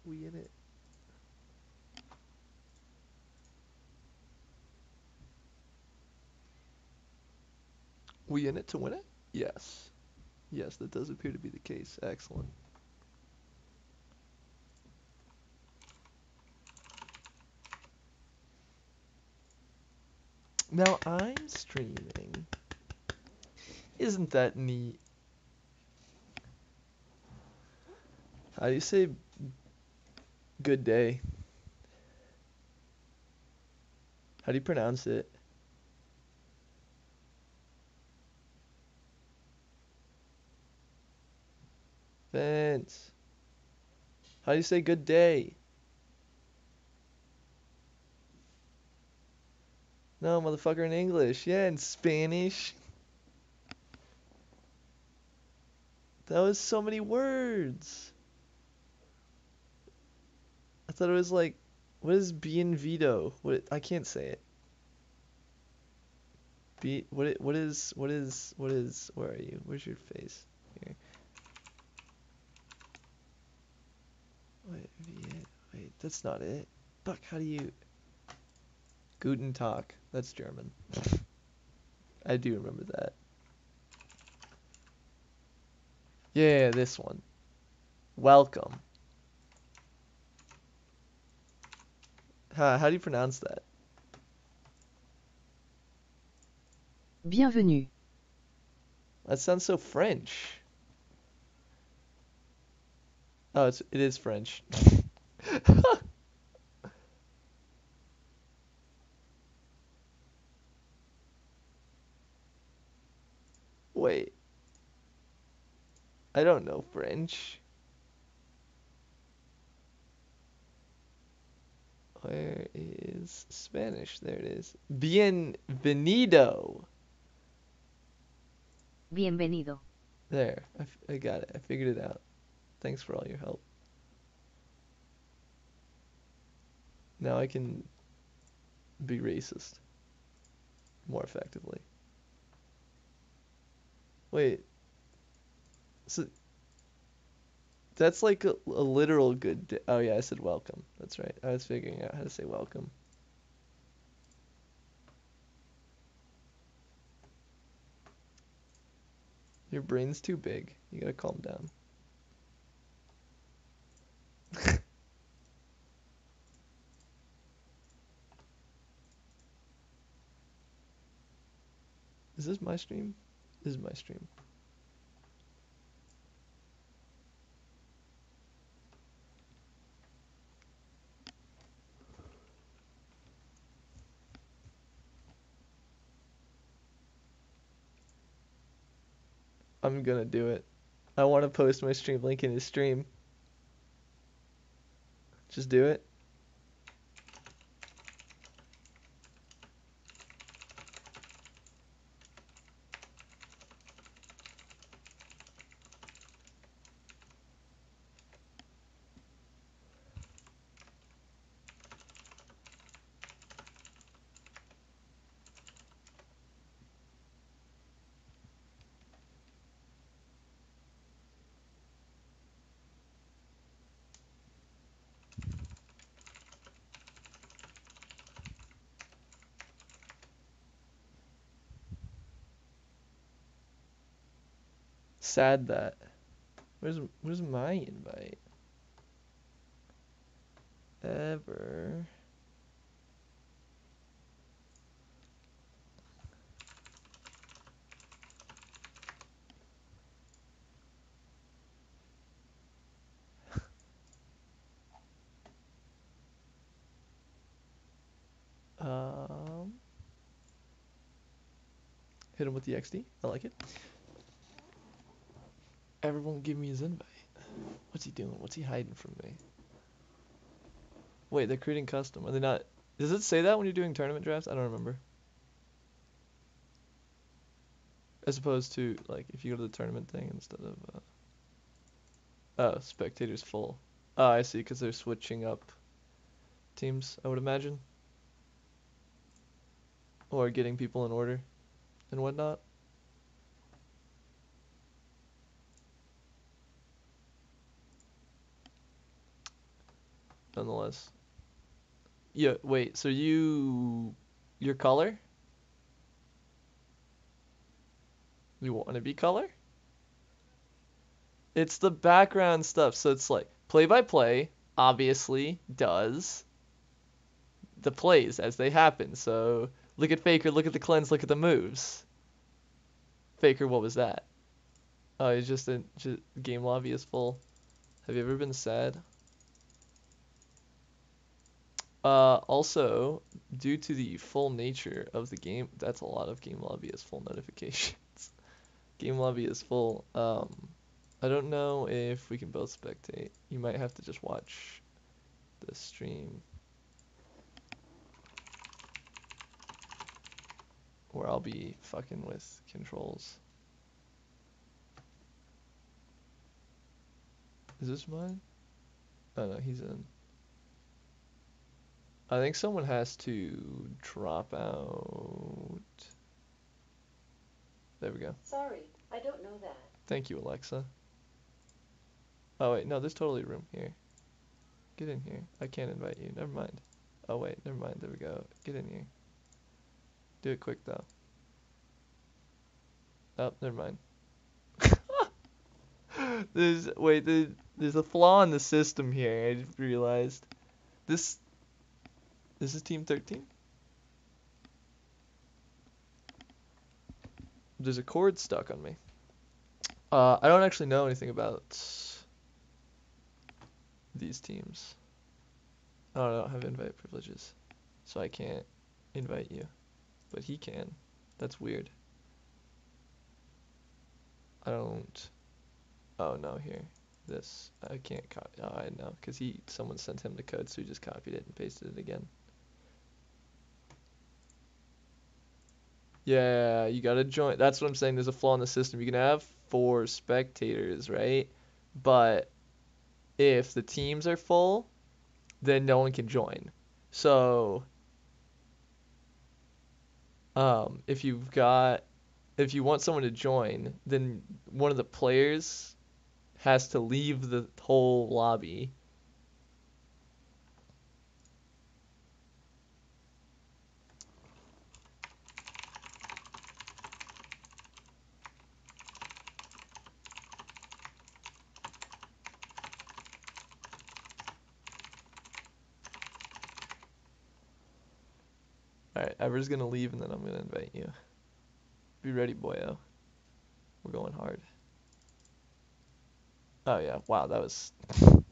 We in it. We in it to win it? Yes. Yes, that does appear to be the case. Excellent. Now I'm streaming. Isn't that neat? How do you say good day? How do you pronounce it? Vince. How do you say good day? No, motherfucker, in English. Yeah, in Spanish. That was so many words. I thought it was like, what is bienvenido? I can't say it. Where are you? Where's your face? Here. Wait, that's not it. Fuck, how do you? Guten Tag. That's German. I do remember that. Yeah, this one. Welcome. How do you pronounce that? Bienvenue. That sounds so French. Oh, it is French. Wait, I don't know French. Where is Spanish? There it is. Bienvenido. Bienvenido. There, I got it. I figured it out. Thanks for all your help. Now I can be racist more effectively. Wait, so that's like a literal good day. Oh yeah, I said welcome. That's right. I was figuring out how to say welcome. Your brain's too big. You gotta calm down. Is this my stream? This is my stream. I'm gonna do it. I want to post my stream link in his stream. Just do it. Sad that. Where's my invite? Ever. Um, Hit him with the XD. I like it. Everyone give me his invite. What's he doing? What's he hiding from me? Wait, they're creating custom. Are they not? Does it say that when you're doing tournament drafts? I don't remember. As opposed to like if you go to the tournament thing instead of oh, spectators full. Oh, I see, because they're switching up teams, I would imagine, or getting people in order and whatnot. nonetheless. Yeah, wait, so your color? You want to be color? It's the background stuff. So it's like play by play obviously does the plays as they happen. So look at Faker, look at the cleanse, look at the moves. Faker, what was that? Oh, it's just a game lobby is full. Have you ever been sad? Also, due to the full nature of the game, that's a lot of game lobby is full notifications. Game lobby is full. I don't know if we can both spectate. You might have to just watch the stream, or I'll be fucking with controls. Is this mine? Oh no, he's in. I think someone has to drop out. There we go. Sorry, I don't know that. Thank you, Alexa. Oh wait, no, there's totally room here. Get in here. I can't invite you. Never mind. Oh wait, never mind. There we go. Get in here. Do it quick though. Oh, never mind. There's a flaw in the system here. I just realized. This is team 13. There's a cord stuck on me. I don't actually know anything about these teams. I don't have invite privileges, so I can't invite you, but he can. That's weird. I don't. Oh no, here. This I can't copy. Oh, I know, cause someone sent him the code, so he just copied it and pasted it again. Yeah, you gotta join. That's what I'm saying. There's a flaw in the system. You can have 4 spectators, right? But if the teams are full, then no one can join. So, if if you want someone to join, then one of the players has to leave the whole lobby. Alright, Ever's gonna leave and then I'm gonna invite you. Be ready, boyo. We're going hard. Oh yeah, wow, that was...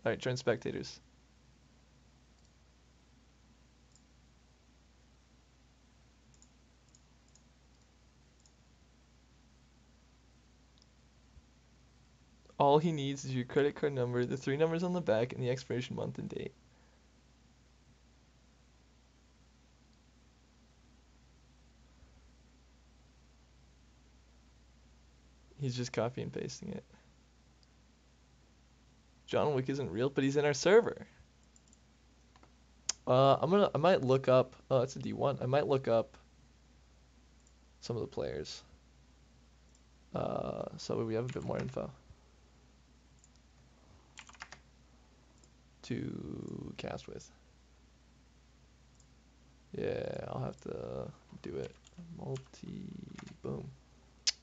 Alright, join spectators. All he needs is your credit card number, the 3 numbers on the back, and the expiration month and date. He's just copy and pasting it. John Wick isn't real, but he's in our server. I might look up, oh, it's a D1. I might look up some of the players. So we have a bit more info to cast with. Yeah, I'll have to do it. Boom.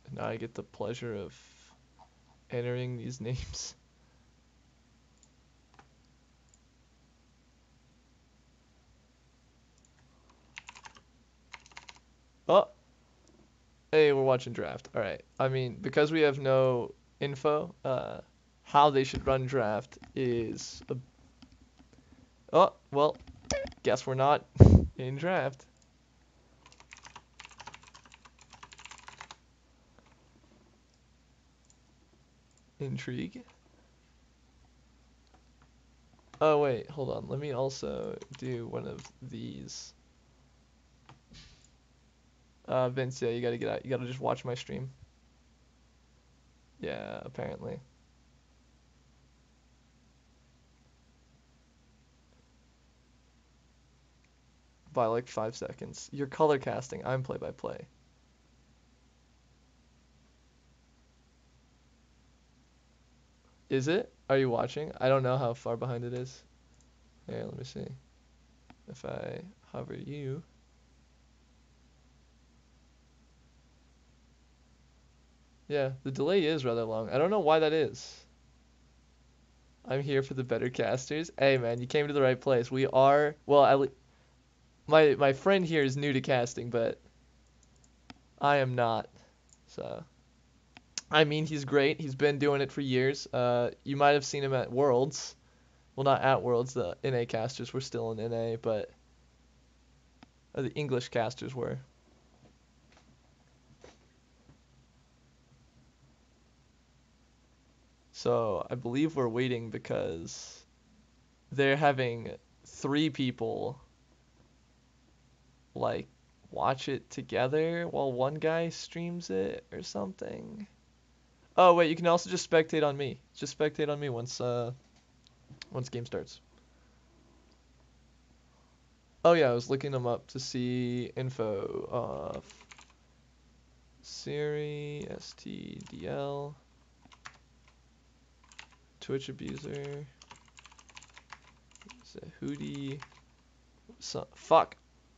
And now I get the pleasure of entering these names. Oh, hey, we're watching draft. All right. I mean, because we have no info, how they should run draft is oh, well, guess we're not in draft. Intrigue. Oh wait, hold on. Let me also do one of these. Vince, yeah, you gotta get out. You gotta just watch my stream. Yeah, apparently. By like 5 seconds. You're color casting. I'm play by play. Is it? Are you watching? I don't know how far behind it is. Here, let me see. If I hover you. Yeah, the delay is rather long. I don't know why that is. I'm here for the better casters. Hey man, you came to the right place. We are, well, my friend here is new to casting, but I am not. So, I mean, he's great. He's been doing it for years. You might have seen him at Worlds. Well, not at Worlds. The NA casters were still in NA, but the English casters were. So I believe we're waiting because they're having 3 people like watch it together while one guy streams it or something. Oh wait, you can also just spectate on me. Just spectate on me once game starts. Oh yeah, I was looking them up to see info. Siri, STDL, Twitch abuser, Hootie. Fuck,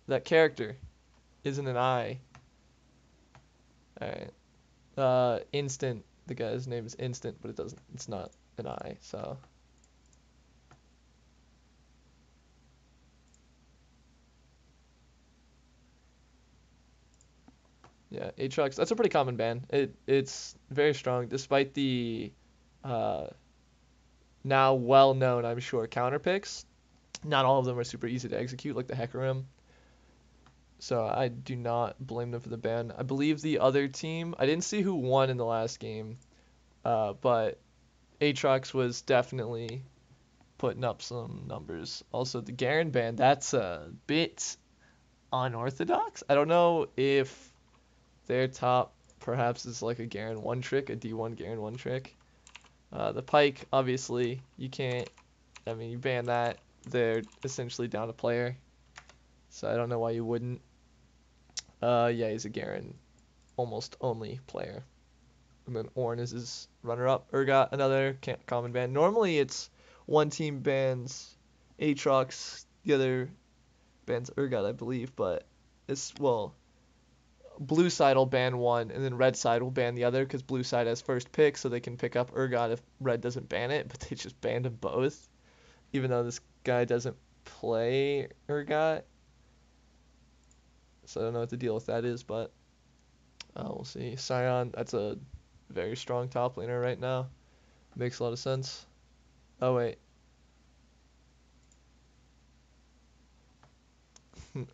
that character isn't an I. Alright. Instant. The guy's name is Instant, but it's not an I, so. Yeah, Aatrox, that's a pretty common ban. It's very strong, despite the uh, now well known, I'm sure, counter picks. Not all of them are super easy to execute, like the Hecarim. So I do not blame them for the ban. I believe the other team, I didn't see who won in the last game, but Aatrox was definitely putting up some numbers. Also, the Garen ban, that's a bit unorthodox. I don't know if their top perhaps is like a Garen one trick, a D1 Garen one trick. The Pike, obviously, you can't, I mean, you ban that, they're essentially down a player. So I don't know why you wouldn't. Yeah, he's a Garen almost only player. And then Ornn is his runner-up. Urgot, another common ban. Normally it's one team bans Aatrox, the other bans Urgot, I believe, but it's, well, blue side will ban one, and then red side will ban the other, because blue side has first pick, so they can pick up Urgot if red doesn't ban it, but they just banned them both, even though this guy doesn't play Urgot. So I don't know what the deal with that is, but we'll see. Sion, that's a very strong top laner right now. Makes a lot of sense. Oh, wait.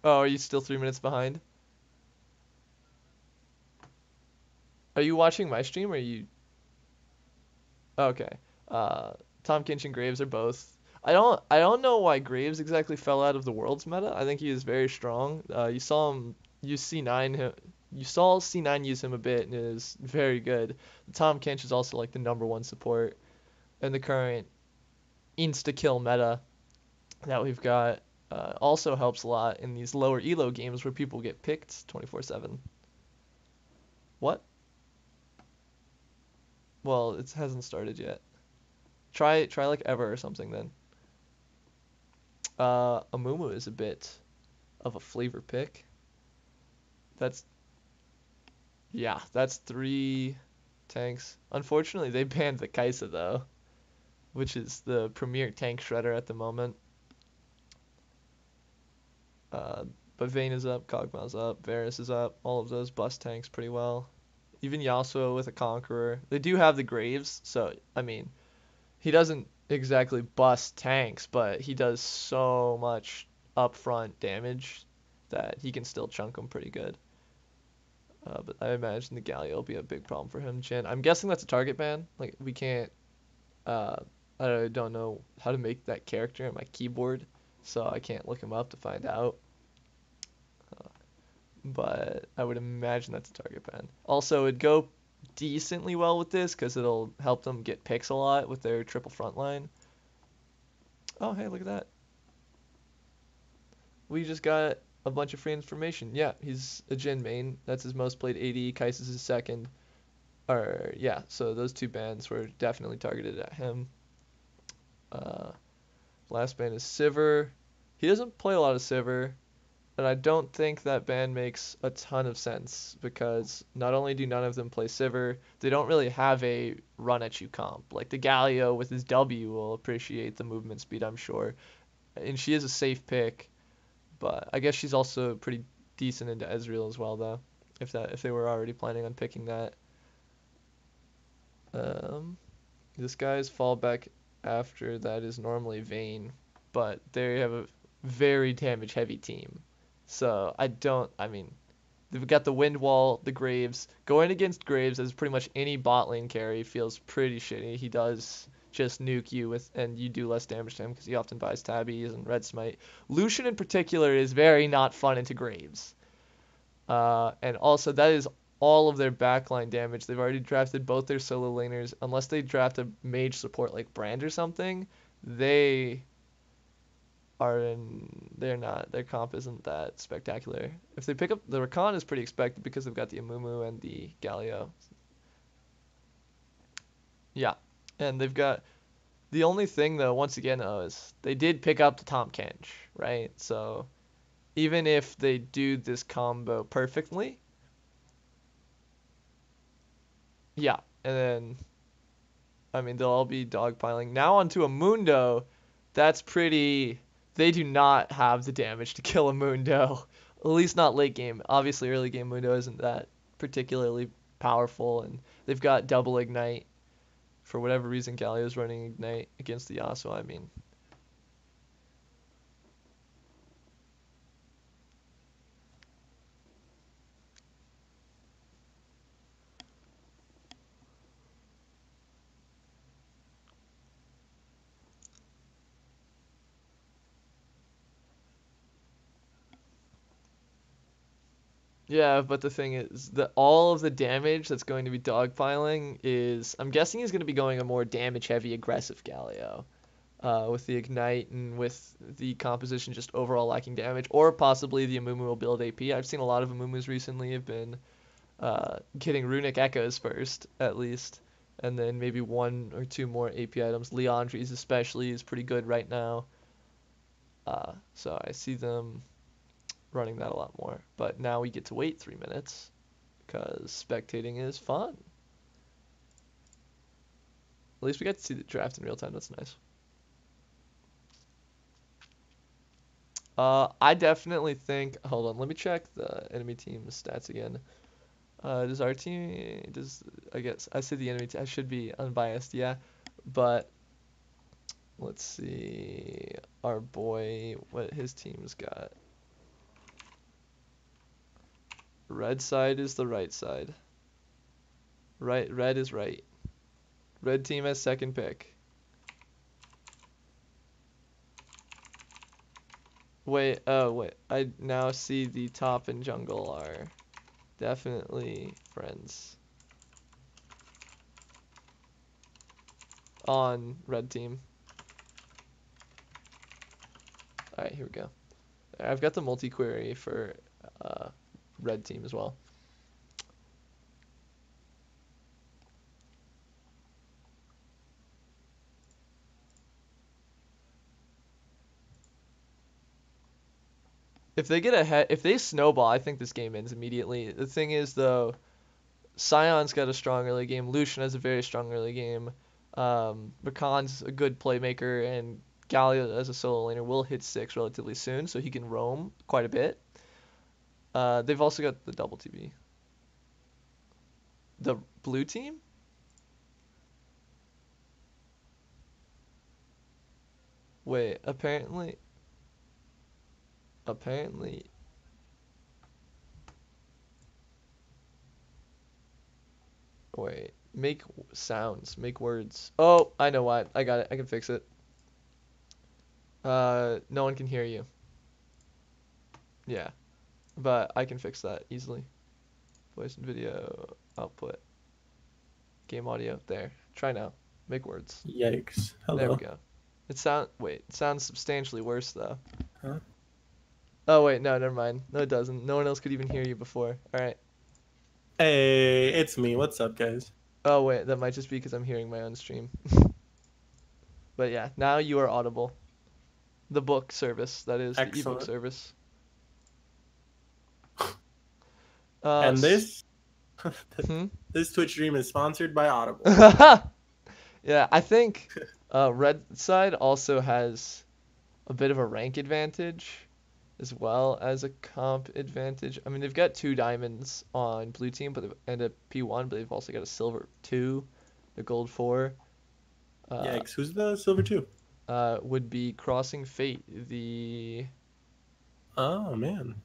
Oh, are you still 3 minutes behind? Are you watching my stream or are you... Okay. Uh, Tom Kinch and Graves are both... I don't know why Graves exactly fell out of the world's meta. I think he is very strong. You saw him use C9 you saw C9 use him a bit and it is very good. Tom Kinch is also like the #1 support in the current insta-kill meta that we've got. Also helps a lot in these lower elo games where people get picked 24/7. What? Well, it hasn't started yet. Try like Ever or something then. Amumu is a bit of a flavor pick. That's Yeah, that's 3 tanks. Unfortunately, they banned the Kaisa though, which is the premier tank shredder at the moment. Uh, but Vayne is up, Kog'Maw's up, Varus is up. All of those bust tanks pretty well. Even Yasuo with a Conqueror. They do have the Graves, so I mean, he doesn't exactly bust tanks, but he does so much upfront damage that he can still chunk them pretty good. But I imagine the Galio will be a big problem for him. Jhin, I'm guessing that's a target ban. Like, we can't, uh, I don't know how to make that character on my keyboard, so I can't look him up to find out. But I would imagine that's a target ban. Also, it'd go decently well with this because it'll help them get picks a lot with their triple front line. Oh, hey, look at that. We just got a bunch of free information. Yeah, he's a Jhin main. That's his most played AD. Kais is his second. Or, yeah, so those 2 bans were definitely targeted at him. Uh, Last ban is Sivir. He doesn't play a lot of Sivir, and I don't think that ban makes a ton of sense because not only do none of them play Sivir, they don't really have a run at you comp. Like the Galio with his W will appreciate the movement speed, I'm sure, and she is a safe pick, but I guess she's also pretty decent into Ezreal as well though. If they were already planning on picking that. Um, this guy's fallback after that is normally Vayne, but they have a very damage heavy team. So I mean, they've got the Wind Wall, the Graves. Going against Graves as pretty much any bot lane carry feels pretty shitty. He does just nuke you with, and you do less damage to him because he often buys tabbies and red smite. Lucian in particular is very not fun into Graves. And also that is all of their backline damage. They've already drafted both their solo laners. Unless they draft a mage support like Brand or something, they they're not, their comp isn't that spectacular. If they pick up the Rakan is pretty expected because they've got the Amumu and the Galio. Yeah. And they've got the only thing though, once again though, is they did pick up the Tahm Kench, right? So even if they do this combo perfectly, yeah. And then I mean they'll all be dogpiling. Now onto a Mundo, that's pretty. They do not have the damage to kill a Mundo. At least not late game. Obviously, early game Mundo isn't that particularly powerful, and they've got double ignite. For whatever reason, Galio's running ignite against the Yasuo. I mean, yeah, but the thing is that all of the damage that's going to be dogpiling is, I'm guessing he's going to be going a more damage-heavy, aggressive Galio. With the ignite and with the composition just overall lacking damage, or possibly the Amumu will build AP. I've seen a lot of Amumus recently have been getting runic echoes first, at least, and then maybe one or two more AP items. Leandri's especially is pretty good right now, so I see them running that a lot more. But now we get to wait 3 minutes because spectating is fun. At least we got to see the draft in real time. That's nice. I definitely think. Hold on, let me check the enemy team's stats again. Does our team? Does I guess I said the enemy. I should be unbiased, yeah. But let's see, our boy, what his team's got. Red side is the right side. Right, red is right. Red team has second pick. Wait, oh wait. I now see the top and jungle are definitely friends on red team. Alright, here we go. I've got the multi-query for red team as well. If they get ahead, if they snowball, I think this game ends immediately. The thing is, though, Sion's got a strong early game. Lucian has a very strong early game. Rakan's a good playmaker, and Galio as a solo laner will hit 6 relatively soon, so he can roam quite a bit. They've also got the double TB. The blue team? Wait, apparently, wait, make sounds, make words. Oh, I know why. I got it. I can fix it. No one can hear you. Yeah, but I can fix that easily. Voice and video output. Game audio. There. Try now. Make words. Yikes. There we Hello. go. It sounds substantially worse though. Huh? Oh wait, no, never mind. No, it doesn't. No one else could even hear you before. All right. Hey, it's me. What's up, guys? Oh wait, that might just be because I'm hearing my own stream. But yeah, now you are audible. The book service, that is, the ebook Excellent. service. And this Hmm? this Twitch stream is sponsored by Audible. Yeah, I think red side also has a bit of a rank advantage as well as a comp advantage. I mean, they've got 2 diamonds on blue team, and a P1, but they've also got a silver 2, a gold 4. Yikes! Who's the silver 2? Would be Crossing Fate, the Oh man,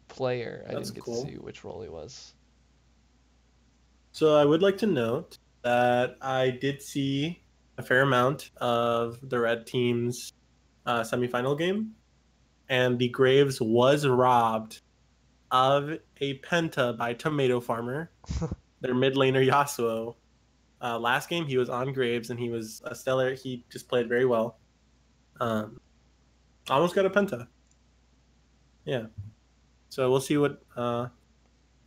player. I that's didn't get cool. to see which role he was. So I would like to note that I did see a fair amount of the red team's semifinal game, and the Graves was robbed of a penta by Tomato Farmer, their mid laner Yasuo. Last game he was on Graves and he was a stellar. He just played very well. Almost got a penta. Yeah. So we'll see what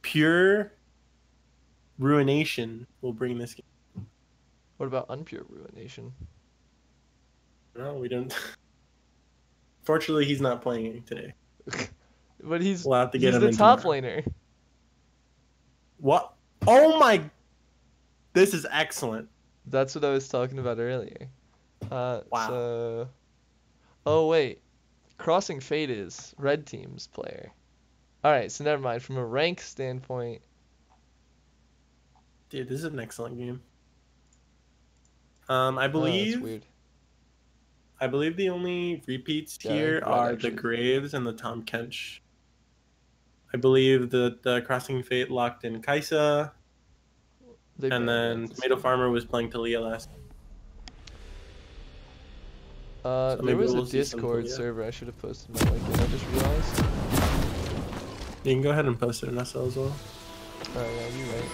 pure ruination will bring this game. What about Unpure Ruination? No, we don't. Fortunately, he's not playing today. But he's We'll have to get him the in top tomorrow. laner. What? Oh my! This is excellent. That's what I was talking about earlier. Wow. So... Oh, wait. Crossing Fate is red team's player. Alright, so never mind. From a rank standpoint... Dude, this is an excellent game. I Oh, that's believe weird. the only repeats Yeah, here red are actually. the Graves and the Tom Kench. I believe that the Crossing Fate locked in Kaisa, They and banned then that this Tomato game. Farmer was playing Talia last. There maybe was a we'll see some Discord Talia. server I should have posted my link in. I just realized. You can go ahead and post it in SL as well. Alright, yeah, you're right.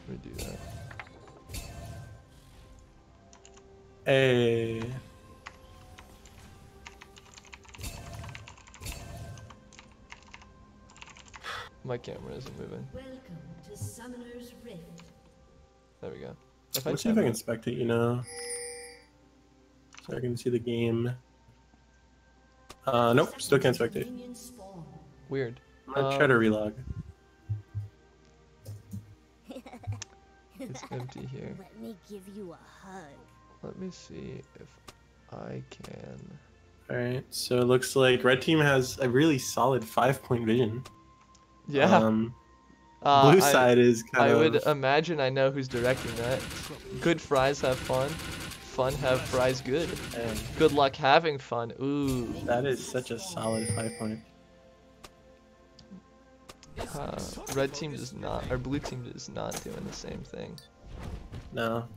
Let me do that. Hey. My camera isn't moving. Welcome to Summoner's Rift. There we go. Let's see if I can spectate you now. So I can see the game. Nope, still can't spectate. Minion spawn. Weird. I'm gonna try to relog. It's empty here. Let me give you a hug. Let me see if I can. Alright, so it looks like red team has a really solid 5-point vision. Yeah. Blue side is kind I of... would imagine I know who's directing that. Good fries have fun. Fun have fries good. And Good luck having fun. Ooh. that is such a solid 5-point. Red team does not, or blue team is not doing the same thing. No.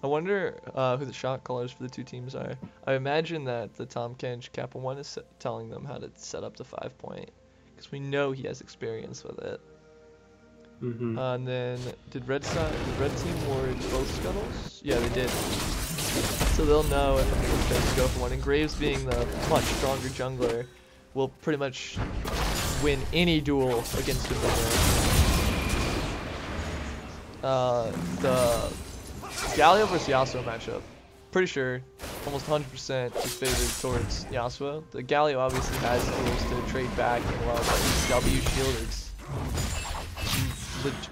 I wonder who the shot callers for the 2 teams are. I imagine that the Tom Kench Kappa 1 is telling them how to set up the 5-point. Because we know he has experience with it. Mm-hmm. And then, did red team ward both scuttles? Yeah, they did. So they'll know if it's best to go for one. And Graves being the much stronger jungler will pretty much win any duel against a minion. The Galio versus Yasuo matchup, pretty sure, almost 100% is favored towards Yasuo. The Galio obviously has tools to trade back and well, like W shielders.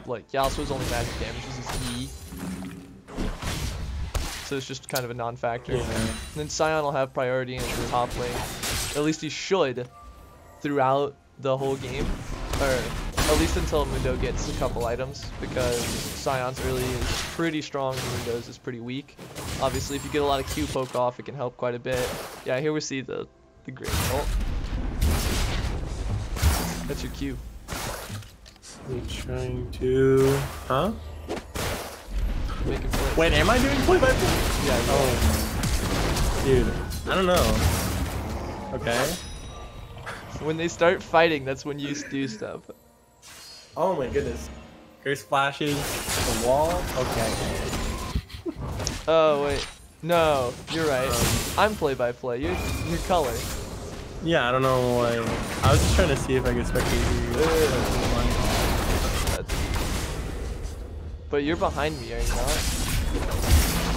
Like Yasuo's only magic damage is his E, so it's just kind of a non-factor. Yeah. And then Sion will have priority in the top lane. At least he should throughout the whole game, or at least until Mundo gets a couple items, because Sion's early is pretty strong and Mundo's is pretty weak. Obviously, if you get a lot of Q poke off, it can help quite a bit. Yeah, here we see the great ult. That's your Q. We're trying to... Huh? Make him play. Wait, am I doing play-by-play? Yeah. Oh. Dude, I don't know. Okay. When they start fighting, that's when you do stuff. Oh my goodness. Grace flashes the wall. Okay. Oh wait, no, you're right. I'm play-by-play. You're color. Yeah, I don't know why. I was just trying to see if I could spectate you. But you're behind me, are you not?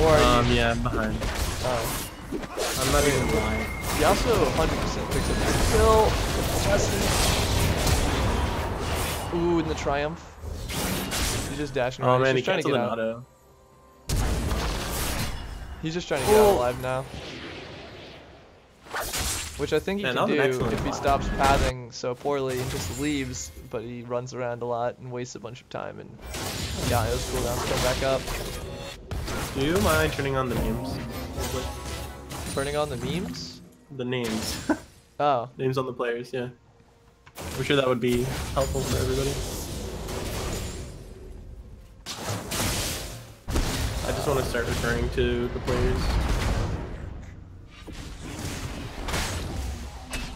Or are you? Yeah, I'm behind. Oh. I'm not even lying. He also 100% picks up his kill. Ooh, in the triumph. He's just dashing around. Oh man, he He's just trying to canceled get an out. auto. He's just trying to get out alive now. Which I think he Man, can that was an do excellent if he play. stops pathing so poorly and just leaves, but he runs around a lot and wastes a bunch of time, and yeah, those cooldowns come back up. Do you mind turning on the names? Turning on the memes? The names. Oh. Names on the players, yeah. I'm sure that would be helpful for everybody. I just want to start referring to the players.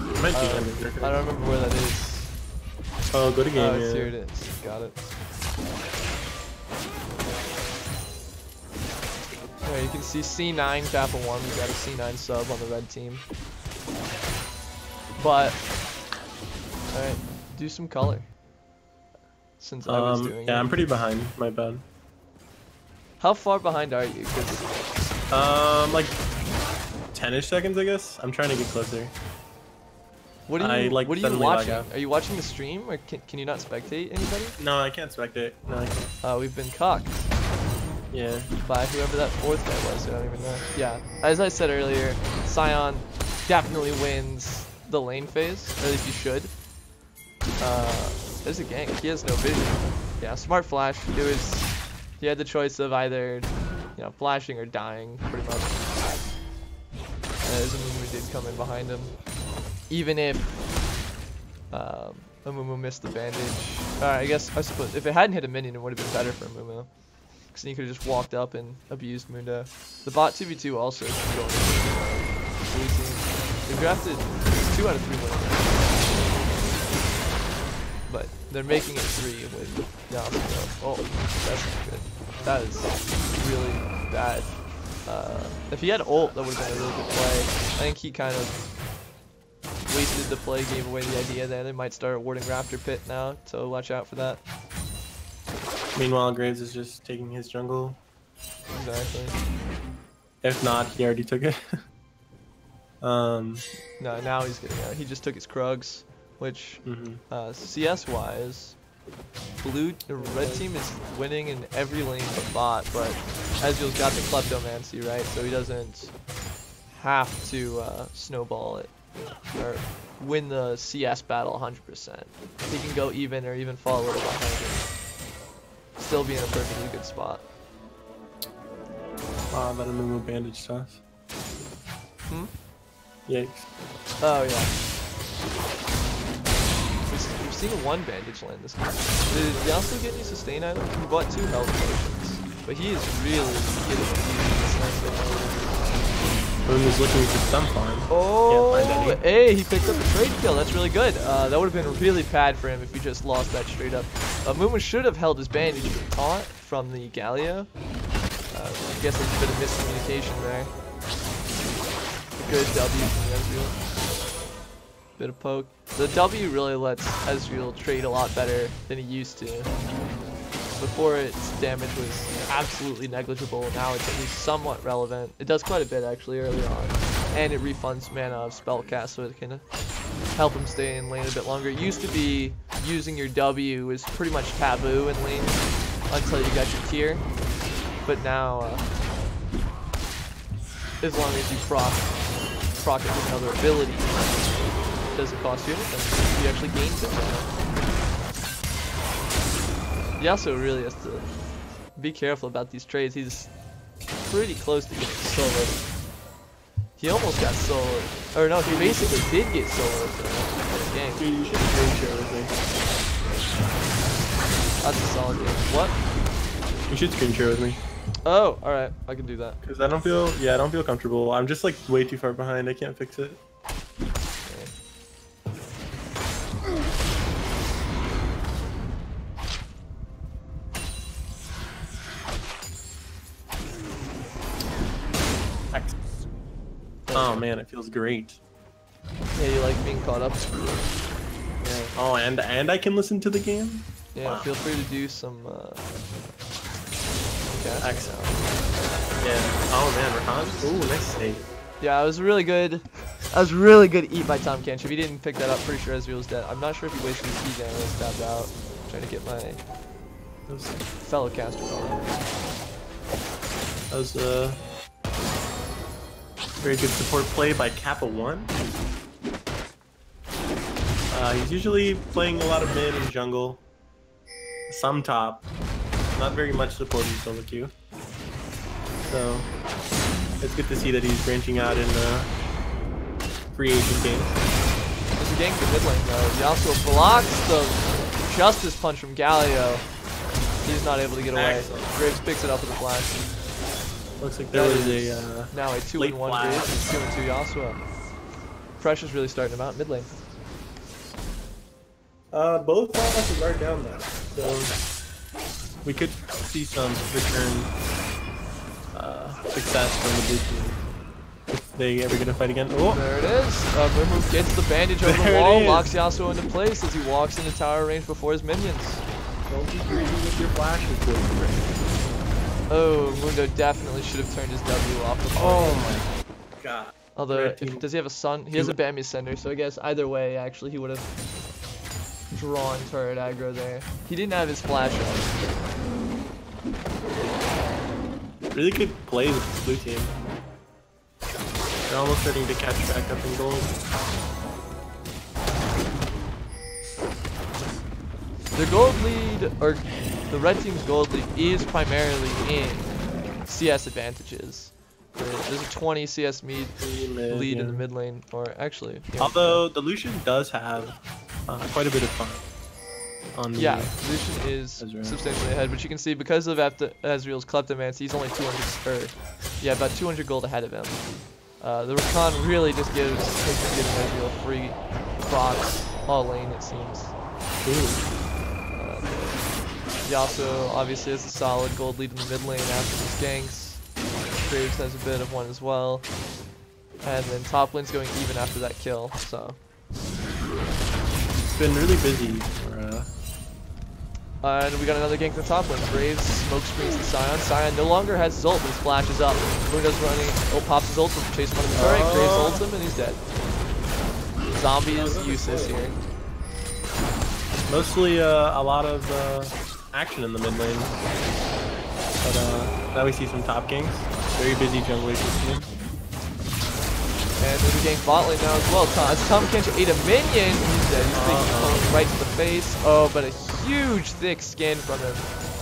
It might be under there. I don't remember where that is. Oh, go to game. Oh, Yeah. here it is. Got it. Alright, you can see C9 Kappa 1. We got a C9 sub on the red team. But, alright, do some color. Since I was doing it. Yeah, I'm pretty behind. My bad. How far behind are you? 'Cause Like 10-ish seconds, I guess. I'm trying to get closer. what are you, like, what are you suddenly lag watching? out. Are you watching the stream, or can you not spectate anybody? No, I can't spectate. No, I can't. We've been cocked Yeah. by whoever that fourth guy was. I don't even know. Yeah, as I said earlier, Scion definitely wins the lane phase, or at least he should. There's a gank. He has no vision. Yeah, smart flash. He had the choice of either, flashing or dying, pretty much. As Amumu did come in behind him. Even if Amumu missed the bandage. I suppose if it hadn't hit a minion, it would have been better for Amumu. Because then he could have just walked up and abused Mundo. The bot 2v2 also can go into blue team. They drafted 2 out of 3 winners. But they're making it 3 with Yasuo. Oh, that's not good. That is really bad. If he had ult, that would have been a really good play. I think he kind of wasted the play, gave away the idea there. They might start warding Raptor Pit now, so watch out for that. Meanwhile, Graves is just taking his jungle. Exactly. If not, he already took it. No, now he's getting out. He just took his Krugs, which CS-wise, red team is winning in every lane but bot, but Ezreal's got the Kleptomancy, right? So he doesn't have to snowball it or win the CS battle 100%. He can go even or even fall a little behind it. Still be in a perfectly good spot. Wow, that Amumu bandage stuff. Yikes. Oh yeah. We've seen one bandage land this game. Did he also get any sustain items? He bought 2 health potions, but he is really getting abused. Amumu's looking for some farm. Oh, Can't find any. hey, he picked up a trade kill. That's really good. That would have been really bad for him if he just lost that straight up. Mumu should have held his bandage with taunt from the Galio. I guess there's a bit of miscommunication there. Good W from Ezreal. Bit of poke. The W really lets Ezreal trade a lot better than he used to. Before, its damage was absolutely negligible. Now it's at least somewhat relevant. It does quite a bit actually early on. And it refunds mana of spellcast, so it can help him stay in lane a bit longer. It used to be using your W was pretty much taboo in lane until you got your tier. But now, as long as you proc it with another ability, it doesn't cost you anything. You actually gain something. Yasuo really has to be careful about these trades. He's pretty close to getting soloed. He almost got soloed. Or no, he basically did get soloed for the game. Dude, you should screen share with me. That's a solid game. What? You should screen share with me. Oh, alright. I can do that. Because I don't feel comfortable. I'm just like way too far behind. I can't fix it. Oh man, it feels great. Yeah, you like being caught up. Yeah. Oh, and I can listen to the game? Yeah, Wow. feel free to do some cast Excellent. now. Yeah. Oh man, Rakan. Ooh, nice save. Yeah, it was really good. That was really good eat by Tom Kench. If he didn't pick that up, pretty sure Ezreal's dead. I'm not sure if he wasted his key down and stabbed out. Trying to get my fellow caster going. That was a very good support play by Kappa 1. He's usually playing a lot of mid and jungle. Some top. Not very much support in solo queue. So it's good to see that he's branching out in free agent games. There's a gank in the mid lane though. He also blocks the Justice Punch from Galio. He's not able to get away. Excellent. Graves picks it up with a flash. Looks like there was a now a 2-in-1 Graves and 2-in-2 Yasuo. Pressure's really starting him out mid lane. both classes are down now, so we could see some return success from the blue team if they ever get a fight again. Oh, there it is. Mumu gets the bandage over the wall, locks Yasuo into place as he walks into tower range before his minions. don't be greedy with your flashes, boys. Oh, Mundo definitely should have turned his W off before. Oh my god. Although, does he have a son? He has a Bambi Sender, so I guess either way, actually, he would have drawn turret aggro there. He didn't have his flash up. Really good play with the blue team. They're almost starting to catch back up in gold. The gold lead, or the red team's gold lead, is primarily in CS advantages. There's a 20 CS lead in the mid lane, or actually. Yeah, although the Lucian does have quite a bit of fun. On the Lucian is substantially ahead, but you can see because of Ezreal's Kleptomancy, he's only about 200 gold ahead of him. The Rakan really just has been giving Ezreal free procs all lane, it seems. Yasuo obviously has a solid gold lead in the mid lane after these ganks. Graves has a bit of one as well. And then top lane's going even after that kill, so. It's been really busy for and we got another gank in the top lane. Graves smoke screens the Sion. Sion no longer has his ult, but his flash is up. Mundo's running, pops his ult, chase one of the turret, Graves ults him, and he's dead. Zombie is useless here. Mostly a lot of action in the mid lane. But now we see some top ganks. Very busy junglers this game. And there's a gank bot lane now as well. Tom Kench ate a minion. He's dead. He's taking opponent right to the face. Oh, but a huge thick skin from him.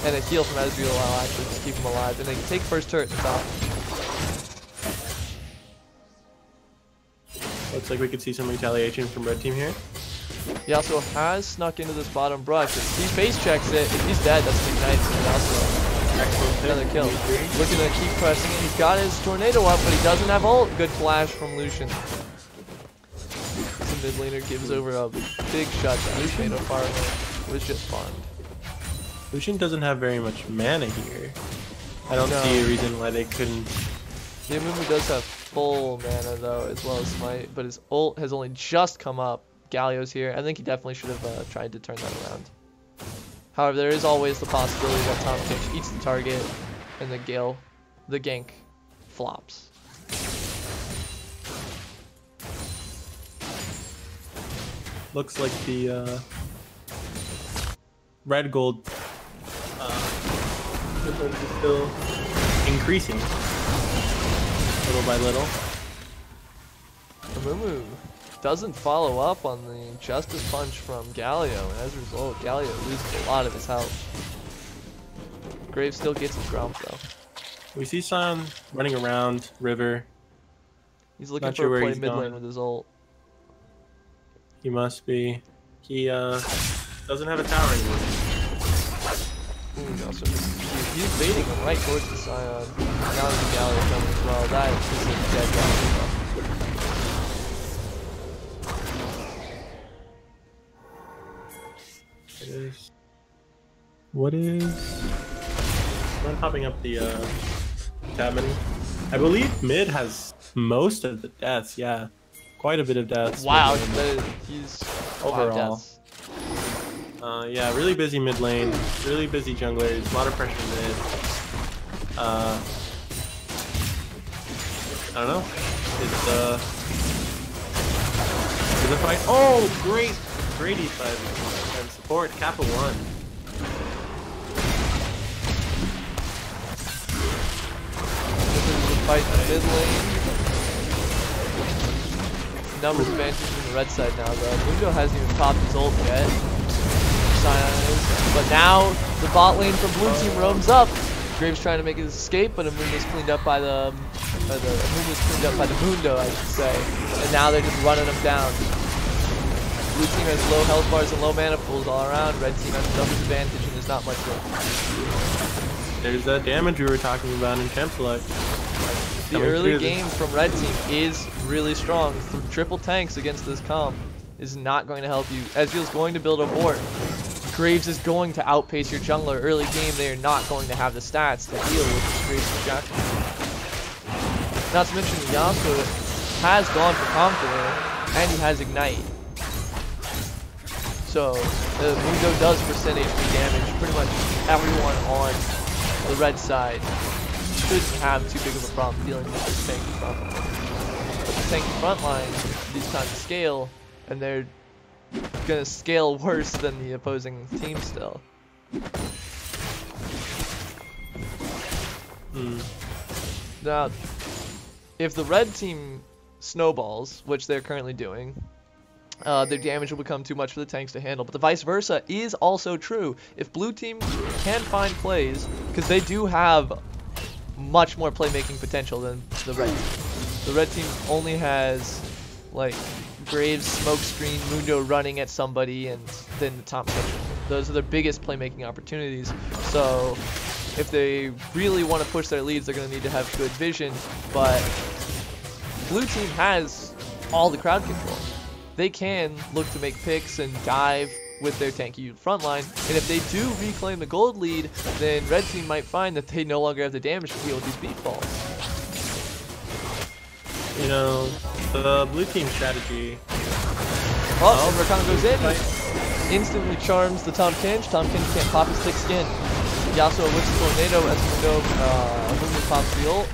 And a heal from Ezreal will actually just keep him alive. And they take first turret in the top. Looks like we could see some retaliation from red team here. Yasuo has snuck into this bottom brush. If he face checks it, if he's dead, that's Ignite from Yasuo. Another kill. Looking to keep pressing it. He's got his tornado up, but he doesn't have ult. Good flash from Lucian. The mid laner gives over a big shot to his tornado farmer. It was just fun. Lucian doesn't have very much mana here. I don't see a reason why they couldn't. Yeah, Mumu does have full mana though, as well as Smite, but his ult has only just come up. Galio's here. I think he definitely should have tried to turn that around. However, there is always the possibility that Tom Kench eats the target and the gank flops. Looks like the red gold difference is still increasing little by little. Mumu doesn't follow up on the Justice Punch from Galio, and as a result, Galio loses a lot of his health. Graves still gets his Grump though. We see Sion running around river. He's looking for a play mid lane with his ult. He must be. He doesn't have a tower anymore. Ooh, no, so he's baiting him right towards the Sion. Now there's a Galio coming as well. That is a dead Galio. What is? I'm popping up the tab menu. I believe mid has most of the deaths. Yeah, quite a bit of deaths. Wow, he's overall. Yeah, really busy mid lane. Really busy junglers. A lot of pressure mid. I don't know. It's a fight. Oh, great E5 and support Kappa 1. This is the fight in the mid lane. Numbers advantage on the red side now though. Mundo hasn't even popped his ult yet. But now the bot lane from blue team roams up. Graves trying to make his escape, but Amundo's cleaned up by the Mundo, I should say. And now they're just running him down. Blue team has low health bars and low mana pools all around. Red team has numbers advantage and there's not much room. There's that damage we were talking about in Champ Select. The early game from Red team is really strong. Triple tanks against this comp is not going to help you. Ezreal's going to build a fort. Graves is going to outpace your jungler. Early game, they are not going to have the stats to deal with Graves' projection. Not to mention, Yasuo has gone for Conqueror, and he has Ignite. So, Mundo does percent HP damage. Pretty much everyone on the red side shouldn't have too big of a problem dealing with this tanky front line. But the tanky front line, these times scale, and they're gonna scale worse than the opposing team still. Now, if the red team snowballs, which they're currently doing, their damage will become too much for the tanks to handle. But the vice versa is also true. If blue team can find plays, because they do have much more playmaking potential than the red team. The red team only has like Graves, smokescreen, Mundo running at somebody, and then the top section. Those are their biggest playmaking opportunities. So if they really want to push their leads, they're going to need to have good vision. But blue team has all the crowd control. They can look to make picks and dive with their tanky frontline, and if they do reclaim the gold lead, then red team might find that they no longer have the damage to deal with these beat balls. You know, the blue team strategy. Oh, and Rakan goes in, instantly charms the Tom Kench. Tom Kench can't pop his thick skin. Yasuo whips the tornado as Mundo pops the ult.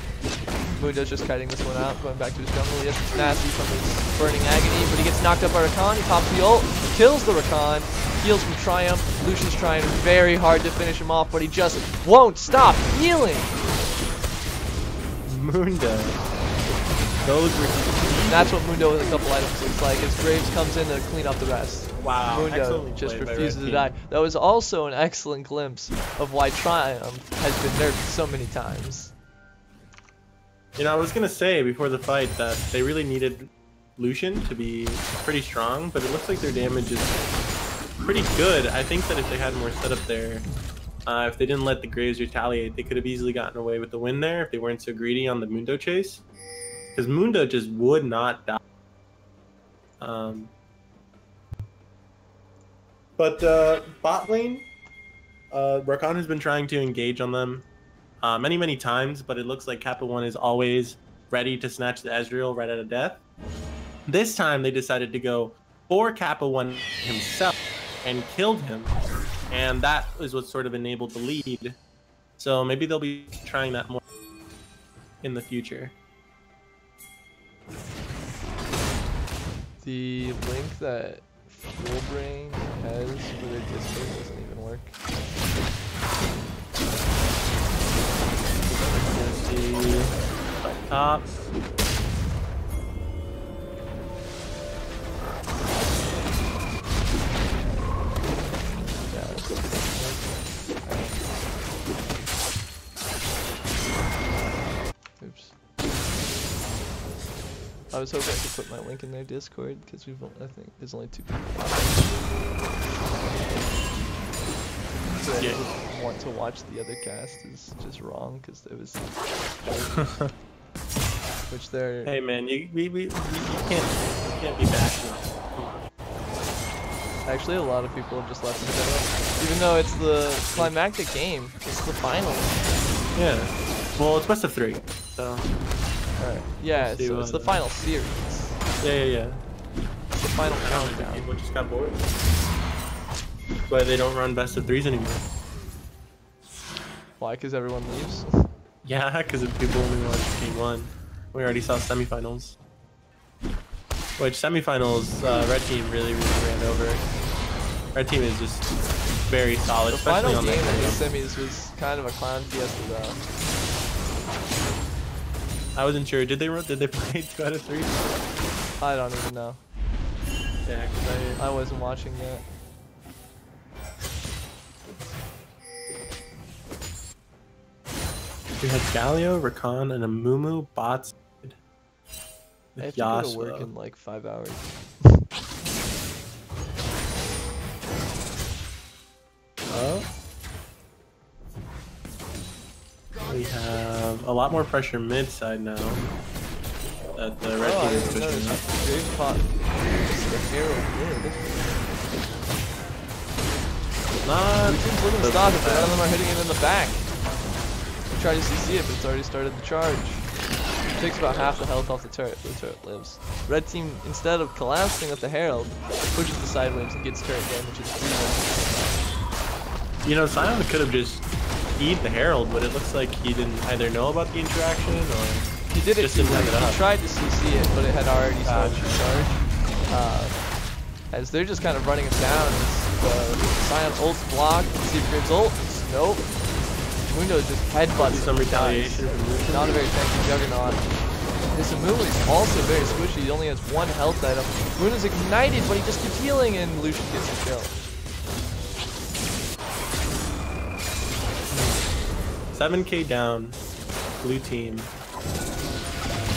Mundo's just kiting this one out, going back to his jungle. He has nasty from his burning agony, but he gets knocked up by Rakan. He pops the ult, kills the Rakan, heals from Triumph. Lucian's trying very hard to finish him off, but he just won't stop healing. Mundo. Those were. That's what Mundo with a couple items looks like, as Graves comes in to clean up the rest. Wow. Mundo just refuses to die. That was also an excellent glimpse of why Triumph has been nerfed so many times. You know, I was going to say before the fight that they really needed Lucian to be pretty strong, but it looks like their damage is pretty good. I think that if they had more setup there, if they didn't let the Graves retaliate, they could have easily gotten away with the win there if they weren't so greedy on the Mundo chase. Because Mundo just would not die. But bot lane, Rakan has been trying to engage on them many times, but it looks like Kappa 1 is always ready to snatch the Ezreal right out of death. This time they decided to go for Kappa 1 himself and killed him, and that is what sort of enabled the lead. So maybe they'll be trying that more in the future. The link that Fullbrain has for their Discord doesn't even work. Up top. Oops. I was hoping I could put my link in their Discord because I think there's only 2 people. So Yeah. I want to watch the other cast is just wrong because it was which they're. Hey man, you can't be bashing us. Come on. Actually, a lot of people have just left it, even though it's the climactic game. It's the final. Yeah. Well, it's best of 3. So. Alright. Yeah, Let's see so it's the final series. Yeah. It's the final countdown. People just got bored. That's why they don't run best of 3s anymore. Why? Because everyone leaves? Yeah, because people only watch Game 1. We already saw semifinals. Which semifinals, red team really ran over. Red team is just very solid, The especially final on game that in the game. semis was kind of a clown fiesta though. I wasn't sure. Did they play 2 out of 3? I don't even know. Yeah, 'cause I wasn't watching yet. we had Galio, Rakan, and a Mumu bots. I have With to go to work Yasuo. in like 5 hours. Oh. We have a lot more pressure mid side now. That the red Oh, I team is didn't pushing up. notice. Grave pot. Just the Herald mid. Not Blue team's looking to stop it, but none of them are hitting it in the back. We try to CC it, but it's already started the charge. It takes about half the health off the turret, but the turret lives. Red team, instead of collapsing with the Herald, pushes the side waves and gets turret damage and You know, Sion could have just keyed the Herald, but it looks like he didn't either know about the interaction or he did it just too didn't have late. it up. He tried to CC it, but it had already started to charge. As they're just kind of running him down. Sion ult's blocked. See if Graves ult. Nope. Mundo just headbutts Some him. retaliation from Lucian. Not a very tanky Juggernaut. This Amumu is also very squishy. He only has 1 health item. Mundo's ignited, but he just keeps healing, and Lucian gets the kill. 7k down, blue team.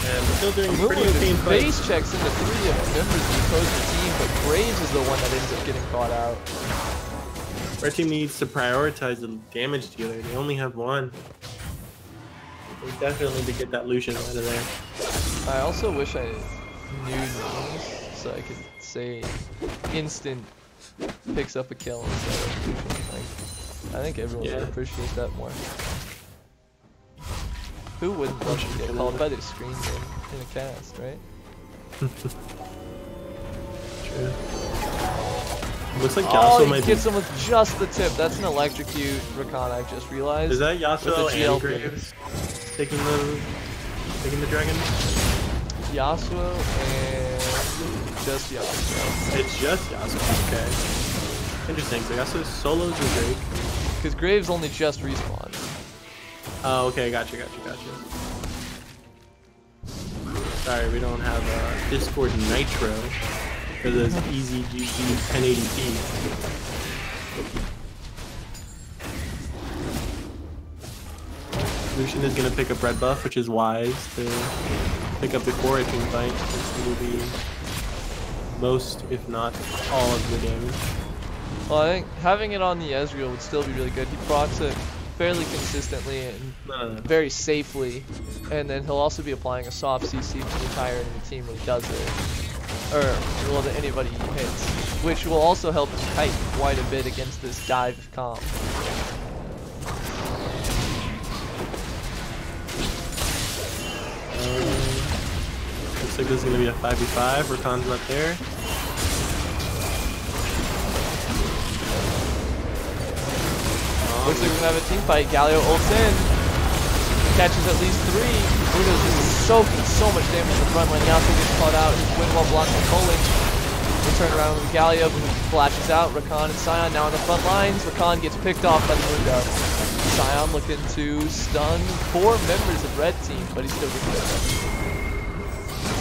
And still doing Amumu pretty okay in just fight. base checks into 3 of the members of the opposing team, but Graves is the one that ends up getting caught out. Red team needs to prioritize the damage dealer. They only have 1. We definitely need to get that Lucian out of there. I also wish I knew names so I could say instant picks up a kill instead of Lucian. Like, I think everyone would appreciate that more. Who wouldn't love to get called by their screen in a cast, right? True. Looks like Yasuo Oh, might he be. gets him with just the tip. That's an electrocute Rakan, I've just realized. Is that Yasuo with the and GLP. Graves taking the dragon? Yasuo and just Yasuo. It's just Yasuo. Okay. Interesting. So Yasuo solos the Drake. Because Graves only just respawned. Oh, okay. Gotcha. Sorry, we don't have Discord Nitro for those easy GG 1080p. Lucian is gonna pick up red buff, which is wise to pick up before it can fight. This will be most, if not all, of the damage. Well, I think having it on the Ezreal would still be really good. He procs it fairly consistently and No. very safely, and then he'll also be applying a soft CC to the entire enemy team when he does it, or well, to anybody he hits, which will also help him kite quite a bit against this dive comp. Looks like this is gonna be a 5v5. Rakan's not there. Looks like we're gonna have a team fight. Galio ults in. Catches at least 3. Bruno's just soaking so much damage in the front line. Yasuo gets caught out. His wind wall blocks from Poling. We turn around with Galio, who flashes out. Rakan and Sion now on the front lines. Rakan gets picked off by the Mundo. Sion looking to stun 4 members of Red Team, but he still gets picked up.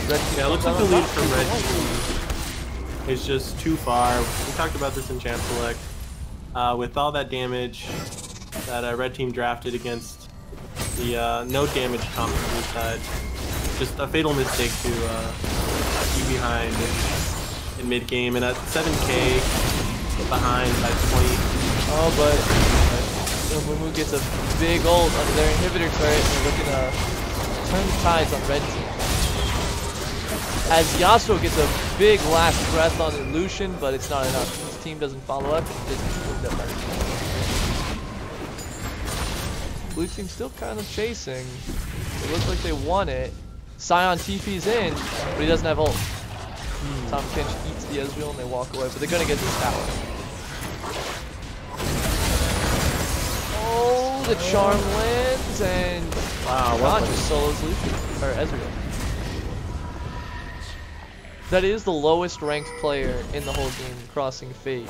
Red Team Yeah, it looks comes like the out on lead top. from Red Team is just too far. We talked about this in Champ Select. With all that damage that Red Team drafted against the no damage comp from this side, just a fatal mistake to be behind in mid game, and at 7k behind by 20. Oh, but Mumu gets a big ult under their inhibitor turret, and they're looking to turn the tides on Red Team. As Yasuo gets a big last breath on Lucian, but it's not enough. His team doesn't follow up, and it doesn't move that much. Blue team's still kind of chasing. It looks like they won it. Sion TP's in, but he doesn't have ult. Tom Finch eats the Ezreal and they walk away, but they're gonna get this tower. Oh, the charm lands, and Wow, Rakan just solos Lucian, or Ezreal. That is the lowest ranked player in the whole game, crossing fate.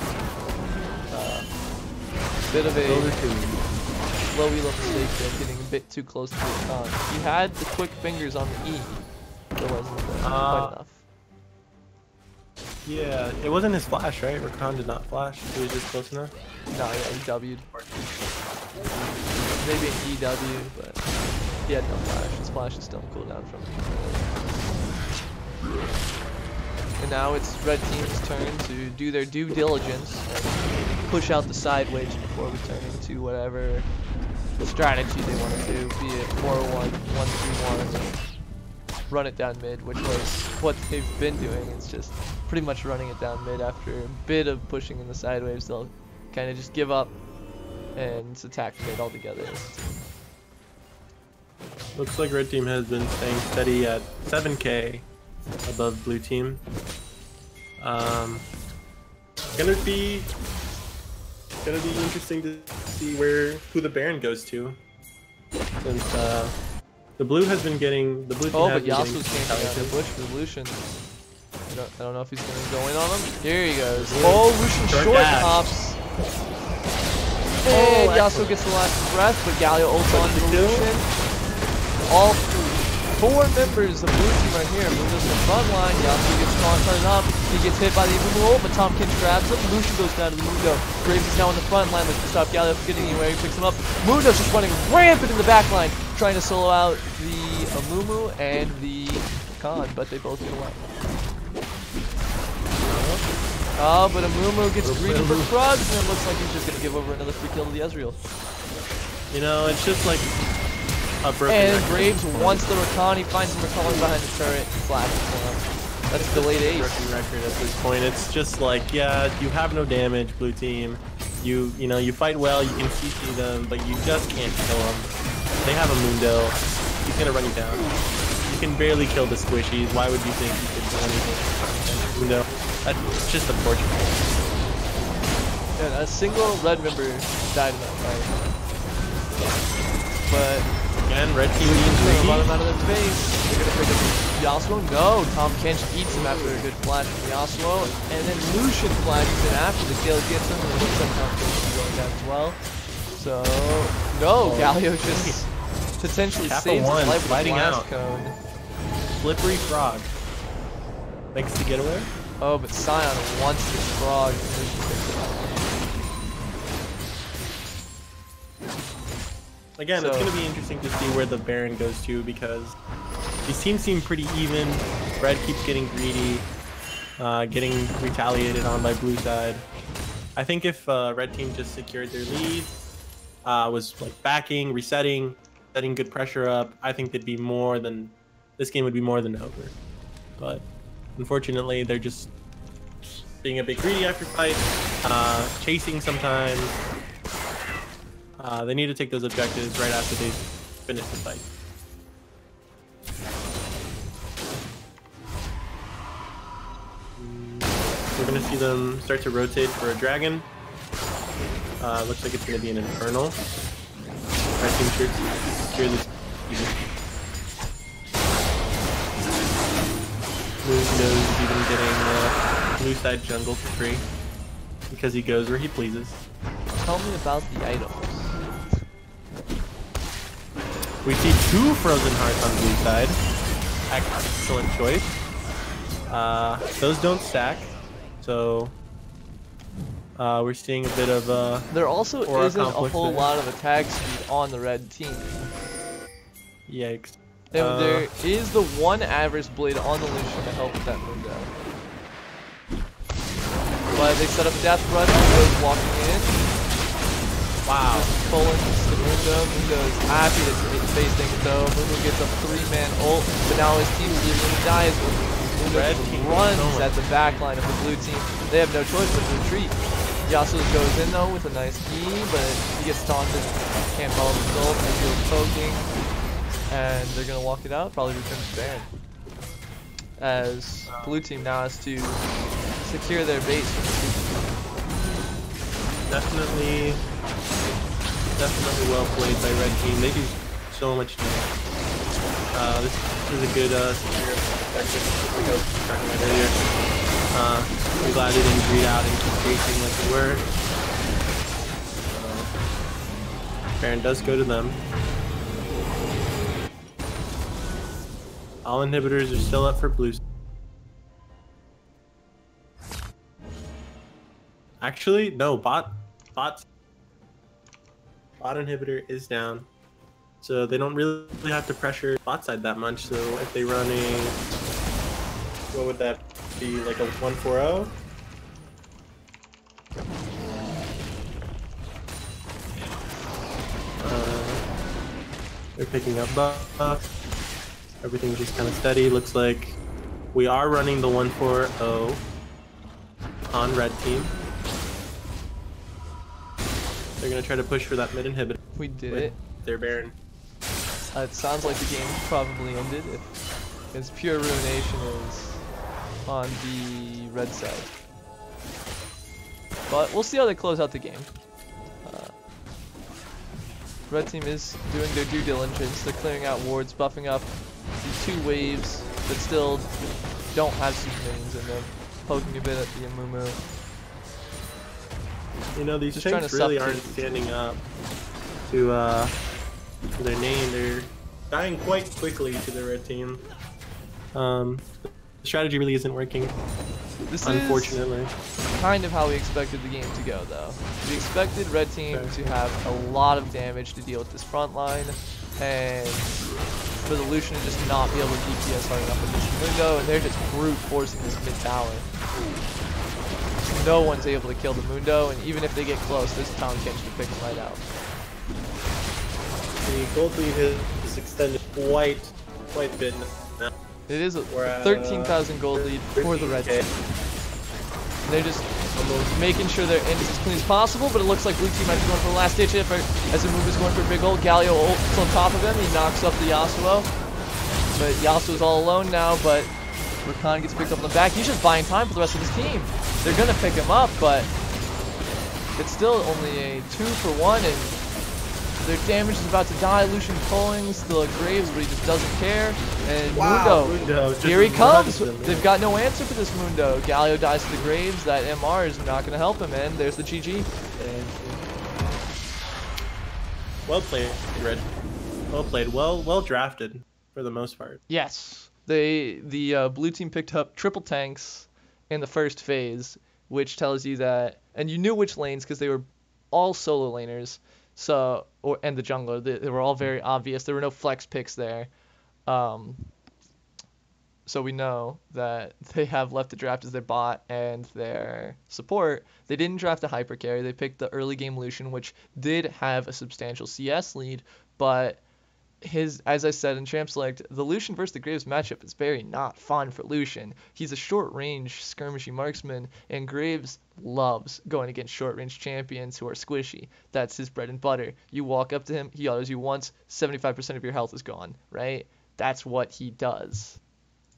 Bit of a low-elo mistake there, getting a bit too close to the con. He had the quick fingers on the E. There wasn't quite enough. Yeah, it wasn't his flash, right? Rakan did not flash. He was just close enough. No, yeah, he W'd. Maybe an EW, but he had no flash. His flash is still on cooldown from And now it's red team's turn to do their due diligence and push out the side waves before returning to whatever strategy they want to do, be it 4-1, 1-3-1, run it down mid, which was what they've been doing. It's just pretty much running it down mid. After a bit of pushing in the side waves, they'll kind of just give up and attack mid altogether. Looks like red team has been staying steady at 7k above blue team. Gonna be interesting to see who the Baron goes to, since the blue has been getting the blue team. Oh, but Yasuo's camping out in the bush for Lucian. I don't know if he's gonna go in on him. Here he goes. Oh, Lucian short hops. And Yasuo gets the last breath, but Galio ults on to Lucian. All 4 members of blue team right here. Mundo's in the front line. Yasuo gets taunted up. He gets hit by the Mundo ult, but Tomkins grabs him. Lucian goes down to the Mundo. Graves is now in the front line, looking to stop Galio from getting anywhere. He picks him up. Mundo's just running rampant in the back line, trying to solo out the Amumu and the Khan, but they both get away. Oh, but Amumu gets greedy for Krugs, and it looks like he's just going to give over another free kill to the Ezreal. You know, it's just like a broken And record. Graves wants the Rakan, he finds him recalling behind the turret, and flashes him. That's delayed ace. Broken record at this point. It's just like, yeah, you have no damage, blue team. You know, you fight well, you can CC them, but you just can't kill them. They have a Mundo. He's going to run you down. You can barely kill the squishies. Why would you think you could do anything? Mundo. That's just unfortunate. Yeah, a single red member died in that fight. But again, red team being greedy. Run him out of their base. They're gonna pick up Yasuo. No, Tom Kench eats him after a good flash from Yasuo, and then Lucian flashes in after the kill gets him, and it looks like Tom Kench is going down as well. So no, Galio just potentially saves his life with fighting blast out. cone. Slippery frog. Makes the getaway. Oh, but Sion wants this frog. Again, it's going to be interesting to see where the Baron goes to, because these teams seem pretty even. Red keeps getting greedy, getting retaliated on by blue side. I think if red team just secured their lead, was like backing, resetting, setting good pressure up, I think they'd be more than, this game would be more than over. But unfortunately, they're just being a bit greedy after fight, chasing sometimes. They need to take those objectives right after they finish the fight. We're going to see them start to rotate for a dragon. Looks like it's going to be an infernal. I think sure to secure this. Mundo's even getting blue side jungle for free because he goes where he pleases. Tell me about the items. We see 2 frozen hearts on the blue side. Excellent choice. Those don't stack, so we're seeing a bit of there also isn't a whole there. lot of attack speed on the red team. Yikes. And there is the 1 average blade on the Lucian to help with that Mundo. But they set up a death rush, Mundo's walking in. Wow. Just pulling the Mundo. Mundo's happy to face things though. Mundo gets a 3-man ult, but now his team's leaving him to die as Mundo runs at the back line of the blue team. They have no choice but to retreat. Yasuo goes in though with a nice E, but he gets taunted. Can't follow the ult as he was poking. And they're gonna walk it out, probably return to Baron. As blue team now has to secure their base. Definitely well played by red team. They do so much damage. This is a good secure expected. Like I was talking about earlier. I'm glad they didn't greed out and keep chasing like they were. Baron does go to them. All inhibitors are still up for blue. Actually, no, bot inhibitor is down. So they don't really have to pressure bot side that much. So if they run a, what would that be, like a 1-4-0? They're picking up buff. Everything's just kind of steady. Looks like we are running the 1-4-0 on red team. They're gonna try to push for that mid inhibitor. We did it. Their Baron. It sounds like the game probably ended if its pure ruination is on the red side. But we'll see how they close out the game. Red team is doing their due diligence. They're clearing out wards, buffing up the 2 waves that still don't have super minions in them, poking a bit at the Amumu. You know, these Just tanks really aren't standing up to their name. They're dying quite quickly to the red team. The strategy really isn't working, unfortunately. Is kind of how we expected the game to go, though. We expected red team to have a lot of damage to deal with this front line, and for the Lucian to just not be able to DPS hard enough with this Mundo, and they're just brute forcing this mid tower. No one's able to kill the Mundo, and even if they get close, this Town King can pick them right out. The gold lead is extended quite a bit now. It is a 13,000 gold lead for the red team. They're just making sure their end is as clean as possible, but it looks like blue team might be going for the last ditch effort as the move is going for a big ult. Galio ults on top of him, he knocks up the Yasuo. But Yasuo's all alone now, but Rakan gets picked up on the back. He's just buying time for the rest of his team. They're gonna pick him up, but it's still only a 2-for-1, and their damage is about to die. Lucian pulling, still at Graves, but he just doesn't care. And Mundo, here he comes. They've got no answer for this Mundo. Galio dies to the Graves. That MR is not going to help him, and there's the GG. Well played, Red. Well played. Well drafted for the most part. Yes, the blue team picked up triple tanks in the first phase, which tells you that, and you knew which lanes because they were all solo laners. So, and the jungler, they were all very obvious. There were no flex picks there. So we know that they have left to draft as their bot and their support. They didn't draft a hyper carry. They picked the early game Lucian, which did have a substantial CS lead, but as I said in Champ Select, the Lucian versus the Graves matchup is very not fun for Lucian. He's a short-range skirmishy marksman, and Graves loves going against short-range champions who are squishy. That's his bread and butter. You walk up to him, he autos you once, 75% of your health is gone, right? That's what he does.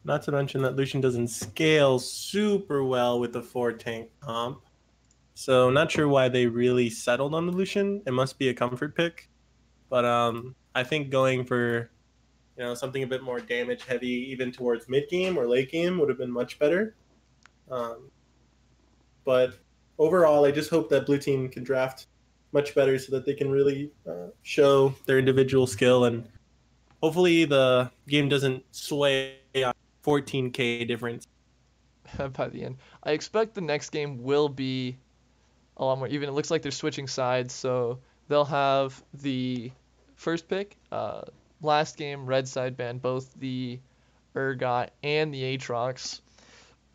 Not to mention that Lucian doesn't scale super well with the 4-tank comp. So not sure why they really settled on the Lucian. It must be a comfort pick. But I think going for, something a bit more damage heavy, even towards mid game or late game, would have been much better. But overall, I just hope that blue team can draft much better so that they can really show their individual skill, and hopefully the game doesn't sway on 14K difference by the end. I expect the next game will be a lot more even. It looks like they're switching sides, so they'll have the first pick. Last game, red side banned both the Urgot and the Aatrox,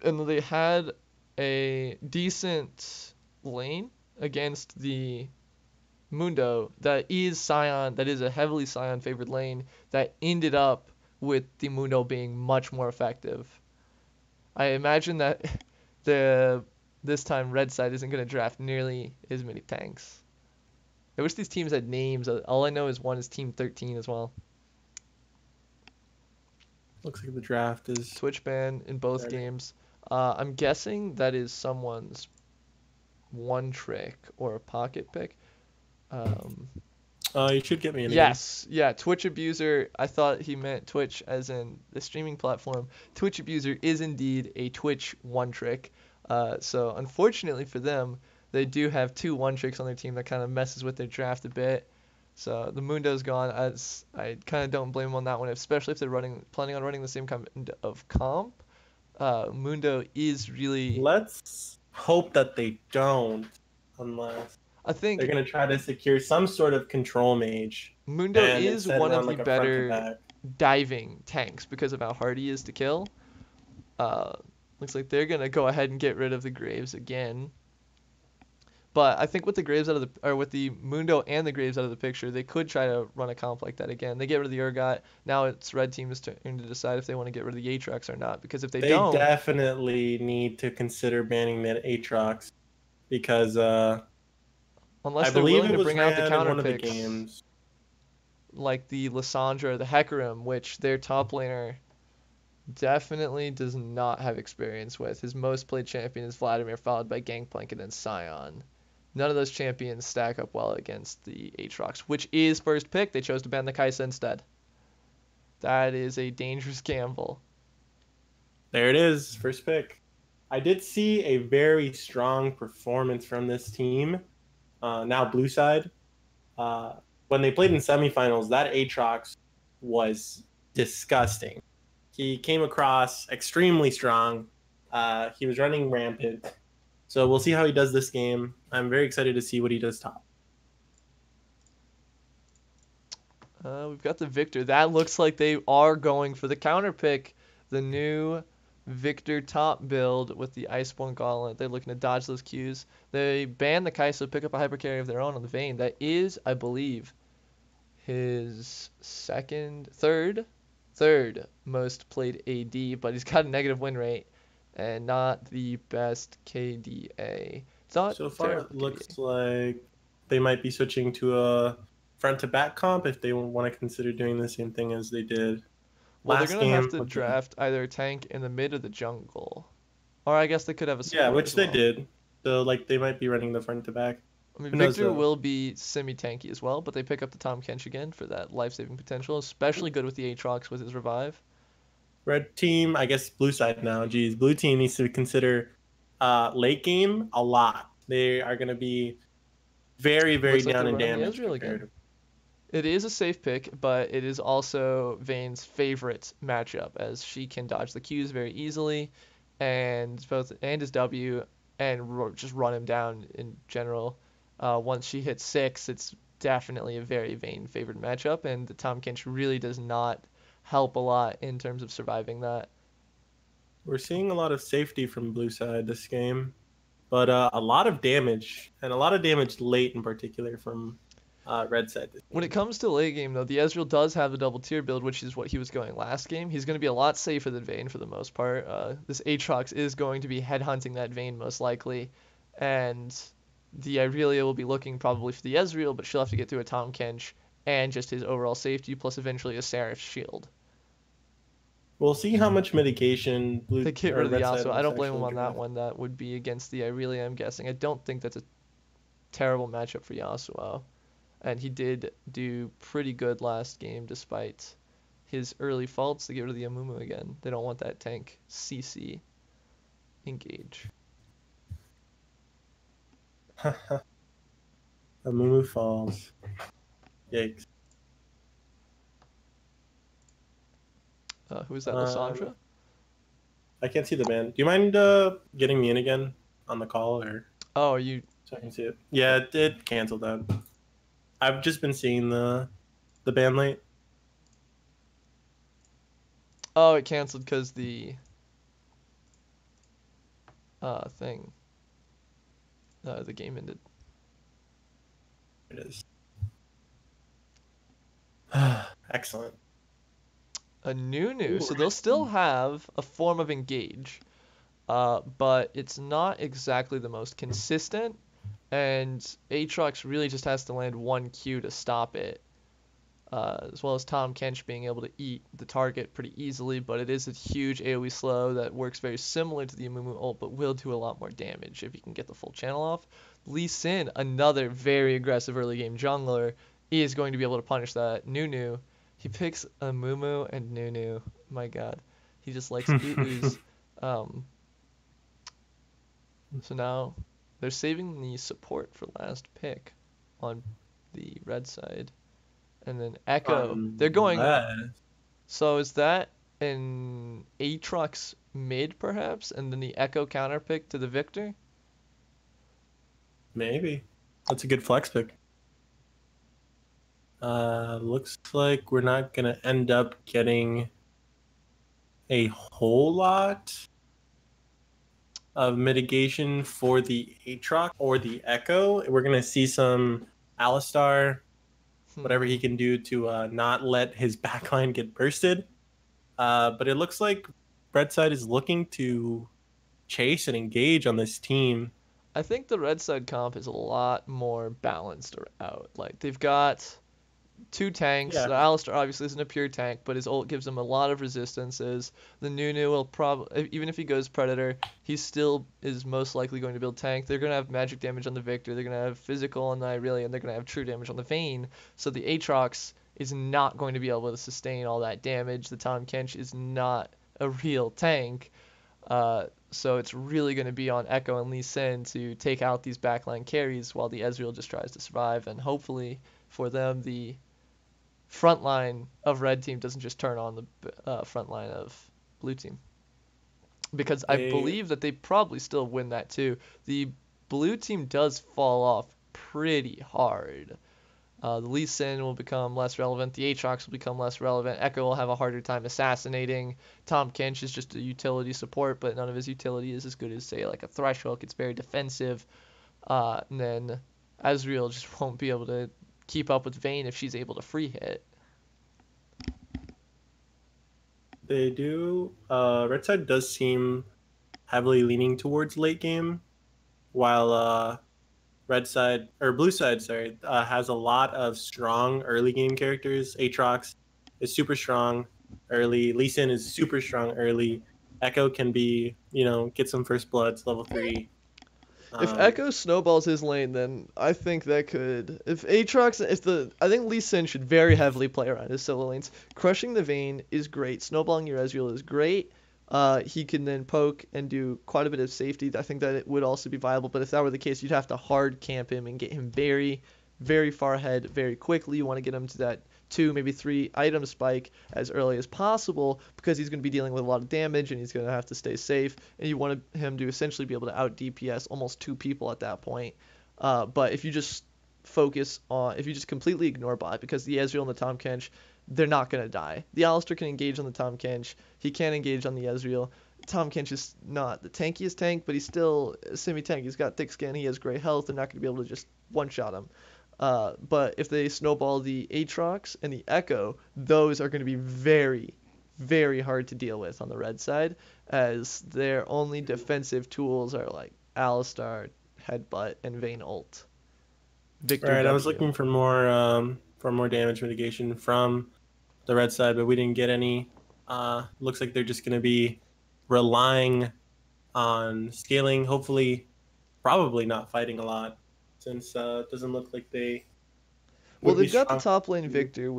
and they had a decent lane against the Mundo that is a heavily Sion favored lane that ended up with the Mundo being much more effective. I imagine that this time red side isn't going to draft nearly as many tanks. I wish these teams had names. All I know is one is Team 13 as well. Looks like the draft is Twitch ban in both games. I'm guessing that is someone's one trick or a pocket pick. You should get me in again. Yes, yeah, Twitch abuser. I thought he meant Twitch as in the streaming platform. Twitch abuser is indeed a Twitch one trick. So unfortunately for them, they do have two one tricks on their team that kind of messes with their draft a bit. So the Mundo's gone. As I kind of don't blame them on that one, especially if they're planning on running the same kind of comp. Mundo is really. Let's hope that they don't, unless I they're think gonna try to secure some sort of control mage Mundo and is instead one of run the like a front to better back. diving tanks because of how hard he is to kill. Uh, Looks like they're gonna go ahead and get rid of the Graves again. But I think with the Graves out of with the Mundo and the Graves out of the picture, they could try to run a comp like that again. They get rid of the Urgot. Now it's red team's turn to decide if they want to get rid of the Aatrox or not. Because if they They don't, definitely need to consider banning that Aatrox because I unless they're believe willing it to was bring out the ran in counter one of the picks games. like the Lissandra or the Hecarim, which their top laner definitely does not have experience with. His most played champion is Vladimir, followed by Gangplank and then Scion. None of those champions stack up well against the Aatrox, which is first pick. They chose to ban the Kai'Sa instead. That is a dangerous gamble. There it is, first pick. I did see a very strong performance from this team. Now blue side. When they played in semifinals, that Aatrox was disgusting. He came across extremely strong. He was running rampant. So we'll see how he does this game. I'm very excited to see what he does top. We've got the Victor. That looks like they are going for the counter pick. The new Victor top build with the Iceborne Gauntlet. They're looking to dodge those Qs. They ban the Kai'Sa, pick up a hypercarry of their own on the Vayne. That is, I believe, his third most played AD, but he's got a negative win rate and not the best KDA. It's not So far, terrible it KDA. looks like they might be switching to a front to back comp if they want to consider doing the same thing as they did Well, they're last gonna have game to with the draft either a tank in the mid or the jungle. Or I guess they could have a yeah, support which as they well. did. So like they might be running the front to back. I mean, Who knows Victor though? will be semi-tanky as well, but they pick up the Tom Kench again for that life-saving potential, especially good with the Aatrox with his revive. Red team, I guess blue side now. Geez, blue team needs to consider late game a lot. They are going to be very, very Looks like down they're in running the damage Ezreal again. compared. It is a safe pick, but it is also Vayne's favorite matchup, as she can dodge the Qs very easily, and his W, and just run him down in general. Once she hits 6, it's definitely a very Vayne favored matchup, and the Tom Kench really does not help a lot in terms of surviving that. We're seeing a lot of safety from blue side this game, but a lot of damage and a lot of damage late in particular from red side this When it game. comes to late game, though, the Ezreal does have the double tier build, which is what he was going last game. He's going to be a lot safer than Vayne for the most part. This Aatrox is going to be headhunting that Vayne most likely, and the Irelia will be looking probably for the Ezreal, but she'll have to get through a Tahm Kench and just his overall safety, plus eventually a Seraph shield. We'll see how much mitigation blue They get rid or of the red side Yasuo. I wants don't to blame him actually on that draft. one. That would be against the Irelia, I'm guessing. I don't think that's a terrible matchup for Yasuo. And he did do pretty good last game despite his early faults. To get rid of the Amumu again. They don't want that tank CC engage. Amumu falls. Yikes. Who is that, Um, Lissandra? I can't see the band. Do you mind getting me in again on the call or Oh, are you? so I can see it? Yeah, it did cancel that. I've just been seeing the band late. Oh, it canceled because the thing. The game ended. It is. Excellent. A new. Ooh, So they'll still have a form of engage. But it's not exactly the most consistent. And Aatrox really just has to land one Q to stop it. As well as Tahm Kench being able to eat the target pretty easily, but it is a huge AoE slow that works very similar to the Amumu ult, but will do a lot more damage if you can get the full channel off. Lee Sin, another very aggressive early game jungler, he is going to be able to punish that. Nunu, he picks a Mumu and Nunu. My God, he just likes ooh-oohs. Um, so now they're saving the support for last pick on the red side, and then Echo. They're going. Unless, So is that an Aatrox mid perhaps, and then the Echo counter pick to the Victor? maybe. That's a good flex pick. Looks like we're not gonna end up getting a whole lot of mitigation for the Aatrox or the Echo. We're gonna see some Alistar, whatever he can do to not let his backline get bursted. But it looks like Red Side is looking to chase and engage on this team. I think the red side comp is a lot more balanced out. Like they've got two tanks. Yeah, Alistar obviously isn't a pure tank, but his ult gives him a lot of resistances. The Nunu will probably, even if he goes Predator, he still is most likely going to build tank. They're going to have magic damage on the Victor. They're going to have physical on the Irelia, and they're going to have true damage on the Vayne. So the Aatrox is not going to be able to sustain all that damage. The Tahm Kench is not a real tank. So it's really going to be on Echo and Lee Sin to take out these backline carries while the Ezreal just tries to survive. And hopefully for them, the front line of red team doesn't just turn on the front line of blue team. Because I they believe that they probably still win that too. The blue team does fall off pretty hard. The Lee Sin will become less relevant. The Aatrox will become less relevant. Echo will have a harder time assassinating. Tahm Kench is just a utility support, but none of his utility is as good as, say, like a Threshold. It's very defensive. And then Ezreal just won't be able to keep up with Vayne if she's able to free hit. they do. Red Side does seem heavily leaning towards late game, while Red Side or Blue Side, sorry, has a lot of strong early game characters. Aatrox is super strong early. Lee Sin is super strong early. Echo can be, get some first bloods, level 3. If Echo snowballs his lane, then I think that could. If Aatrox, I think Lee Sin should very heavily play around his solo lanes. Crushing the Vayne is great. Snowballing your Ezreal is great. He can then poke and do quite a bit of safety. I think that it would also be viable. But if that were the case, you'd have to hard camp him and get him very, very far ahead very quickly. You want to get him to that 2, maybe 3 item spike as early as possible because he's going to be dealing with a lot of damage and he's going to have to stay safe. And you want him to essentially be able to out DPS almost 2 people at that point. But if you just if you just completely ignore bot, because the Ezreal and the Tahm Kench, they're not going to die. The Alistar can engage on the Tahm Kench. He can engage on the Ezreal. Tahm Kench is not the tankiest tank, but he's still a semi-tank. He's got thick skin. He has great health. They're not going to be able to just one-shot him. But if they snowball the Aatrox and the Echo, those are going to be very, very hard to deal with on the red side, as their only defensive tools are like Alistar, Headbutt, and Vayne ult. Victor Right, I was W. looking for more damage mitigation from the red side, but we didn't get any. Looks like they're just going to be relying on scaling. Hopefully, probably not fighting a lot, since it doesn't look like they Well, would be they've got the strong. top lane Victor,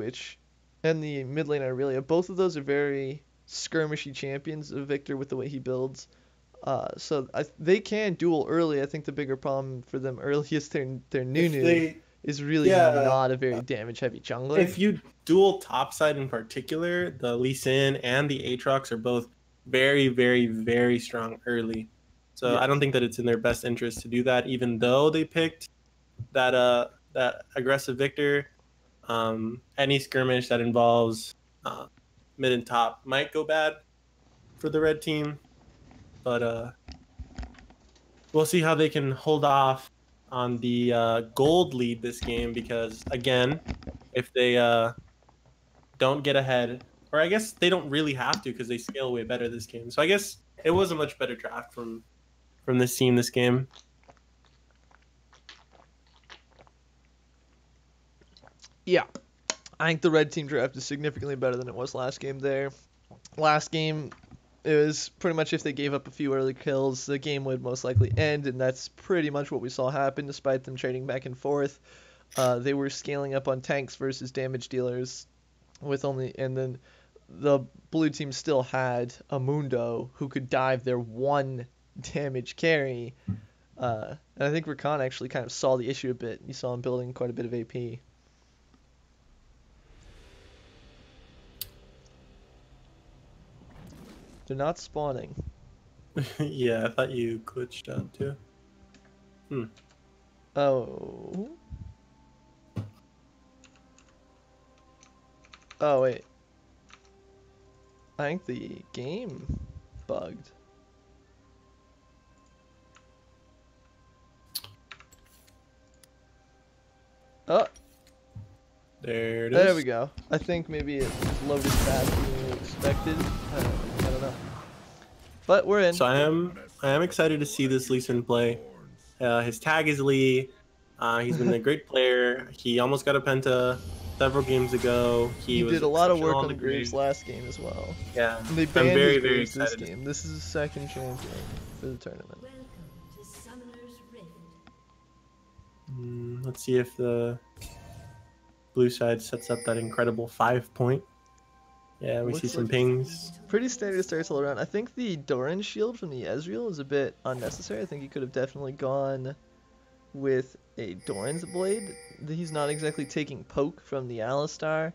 and the mid lane Irelia. Both of those are very skirmishy champions of Victor with the way he builds. So they can duel early. I think the bigger problem for them early is their If Nunu they, is really yeah, not a very damage heavy jungler. if you dual topside in particular, the Lee Sin and the Aatrox are both very, very, very strong early. So Yeah. I don't think that it's in their best interest to do that, even though they picked that aggressive Victor. Any skirmish that involves mid and top might go bad for the red team, but we'll see how they can hold off on the gold lead this game, because again, if they don't get ahead, or I guess they don't really have to because they scale way better this game. So I guess it was a much better draft from this team this game. Yeah. I think the red team draft is significantly better than it was last game there. Last game, it was pretty much if they gave up a few early kills, the game would most likely end, and that's pretty much what we saw happen despite them trading back and forth. they were scaling up on tanks versus damage dealers with only, and then the blue team still had a Mundo who could dive their one damage carry. And I think Rakan actually kind of saw the issue a bit. You saw him building quite a bit of AP. They're not spawning. Yeah, I thought you glitched out too. Oh. Oh, wait. I think the game bugged. Oh, There it is. there we go. I think maybe it loaded faster than we expected. I don't know. But we're in. So I am excited to see this Lee Sin play. His tag is Lee. He's been a great player. He almost got a penta several games ago. He was did a lot of work exceptional on the Graves last game as well. Yeah, And they I'm banned very, his very Graves this excited. game. This is his second champion for the tournament. Welcome to Summoner's Rift. Let's see if the blue side sets up that incredible 5-point. Yeah, we Looks see some like- pings. Pretty standard starts all around. I think the Doran shield from the Ezreal is a bit unnecessary. I think he could have definitely gone with a Doran's blade. He's not exactly taking poke from the Alistar.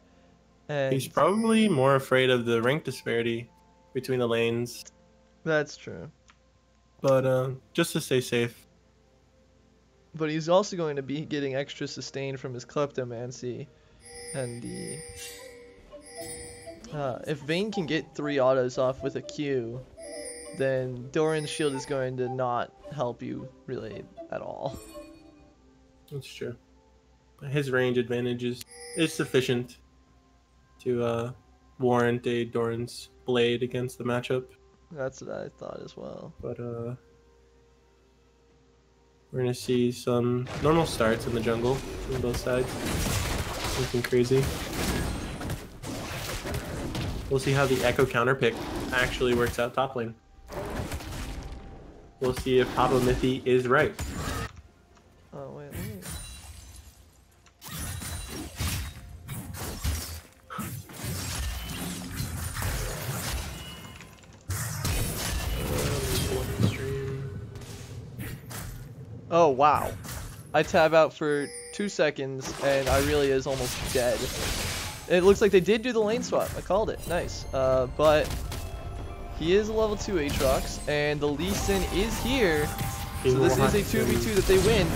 And He's probably more afraid of the rank disparity between the lanes. that's true. But just to stay safe. But he's also going to be getting extra sustain from his Kleptomancy. And the... if Vayne can get 3 autos off with a Q, then Doran's shield is going to not help you really at all. That's true. But his range advantage is sufficient to warrant a Doran's blade against the matchup. That's what I thought as well. But we're gonna see some normal starts in the jungle from both sides. Nothing crazy. We'll see how the Echo counter pick actually works out top lane. We'll see if Papa Mithy is right. Oh, wait, let me... Oh, wow. I tab out for 2 seconds, and Irelia is almost dead. It looks like they did do the lane swap. I called it. Nice. But he is a level 2 Aatrox, and the Lee Sin is here. So this is a 2v2 that they win.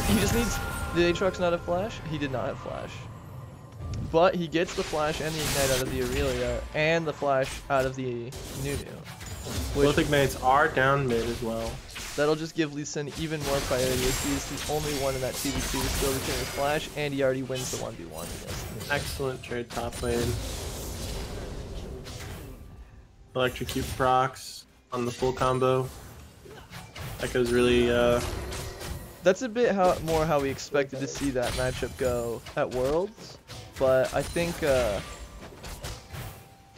He just needs... Did Aatrox not have flash? He did not have flash. But he gets the flash and the ignite out of the Aurelia, and the flash out of the Nunu. Both ignites are down mid as well. That'll just give Lee Sin even more priority, as he's the only one in that 2v2 to still retain his flash, and he already wins the 1v1 against Nunu. Excellent trade top lane. Electrocute procs on the full combo. Echo's really That's a bit more how we expected to see that matchup go at Worlds, but I think I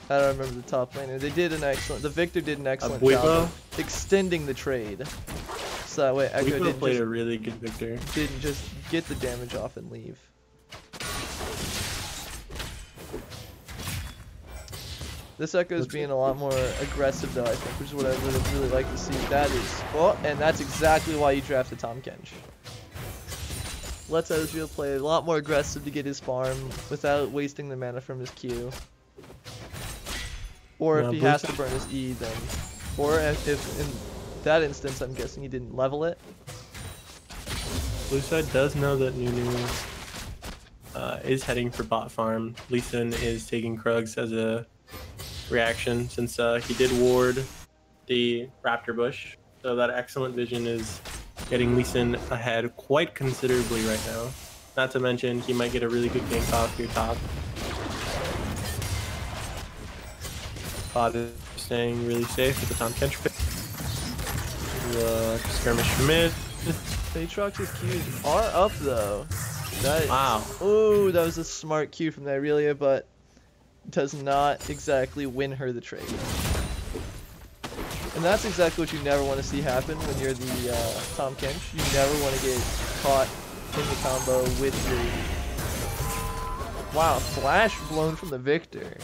don't remember the top laner. They did an excellent. The Victor did an excellent job of extending the trade, so that way Echo Weepo played a really good Victor. didn't just get the damage off and leave. This Echo's being a lot more aggressive though, I think, which is what I would really like to see. That is, well, and that's exactly why you drafted Tom Kench. Let's Ezreal play a lot more aggressive to get his farm without wasting the mana from his Q. Or if he has to burn his E, then, or if in that instance, I'm guessing he didn't level it. Blue side does know that Nunu is heading for bot farm. Lee Sin is taking Krugs as a reaction since he did ward the Raptor Bush. So that excellent vision is getting Lee Sin ahead quite considerably right now. Not to mention he might get a really good gank off your top. Bot is staying really safe with the Tom Kench pick. Skirmish from mid. Aatrox's Qs are up though. Wow. Ooh, that was a smart Q from the Aurelia, but does not exactly win her the trade. And that's exactly what you never want to see happen when you're the Tom Kench. You never want to get caught in the combo with your... Wow, flash blown from the Victor.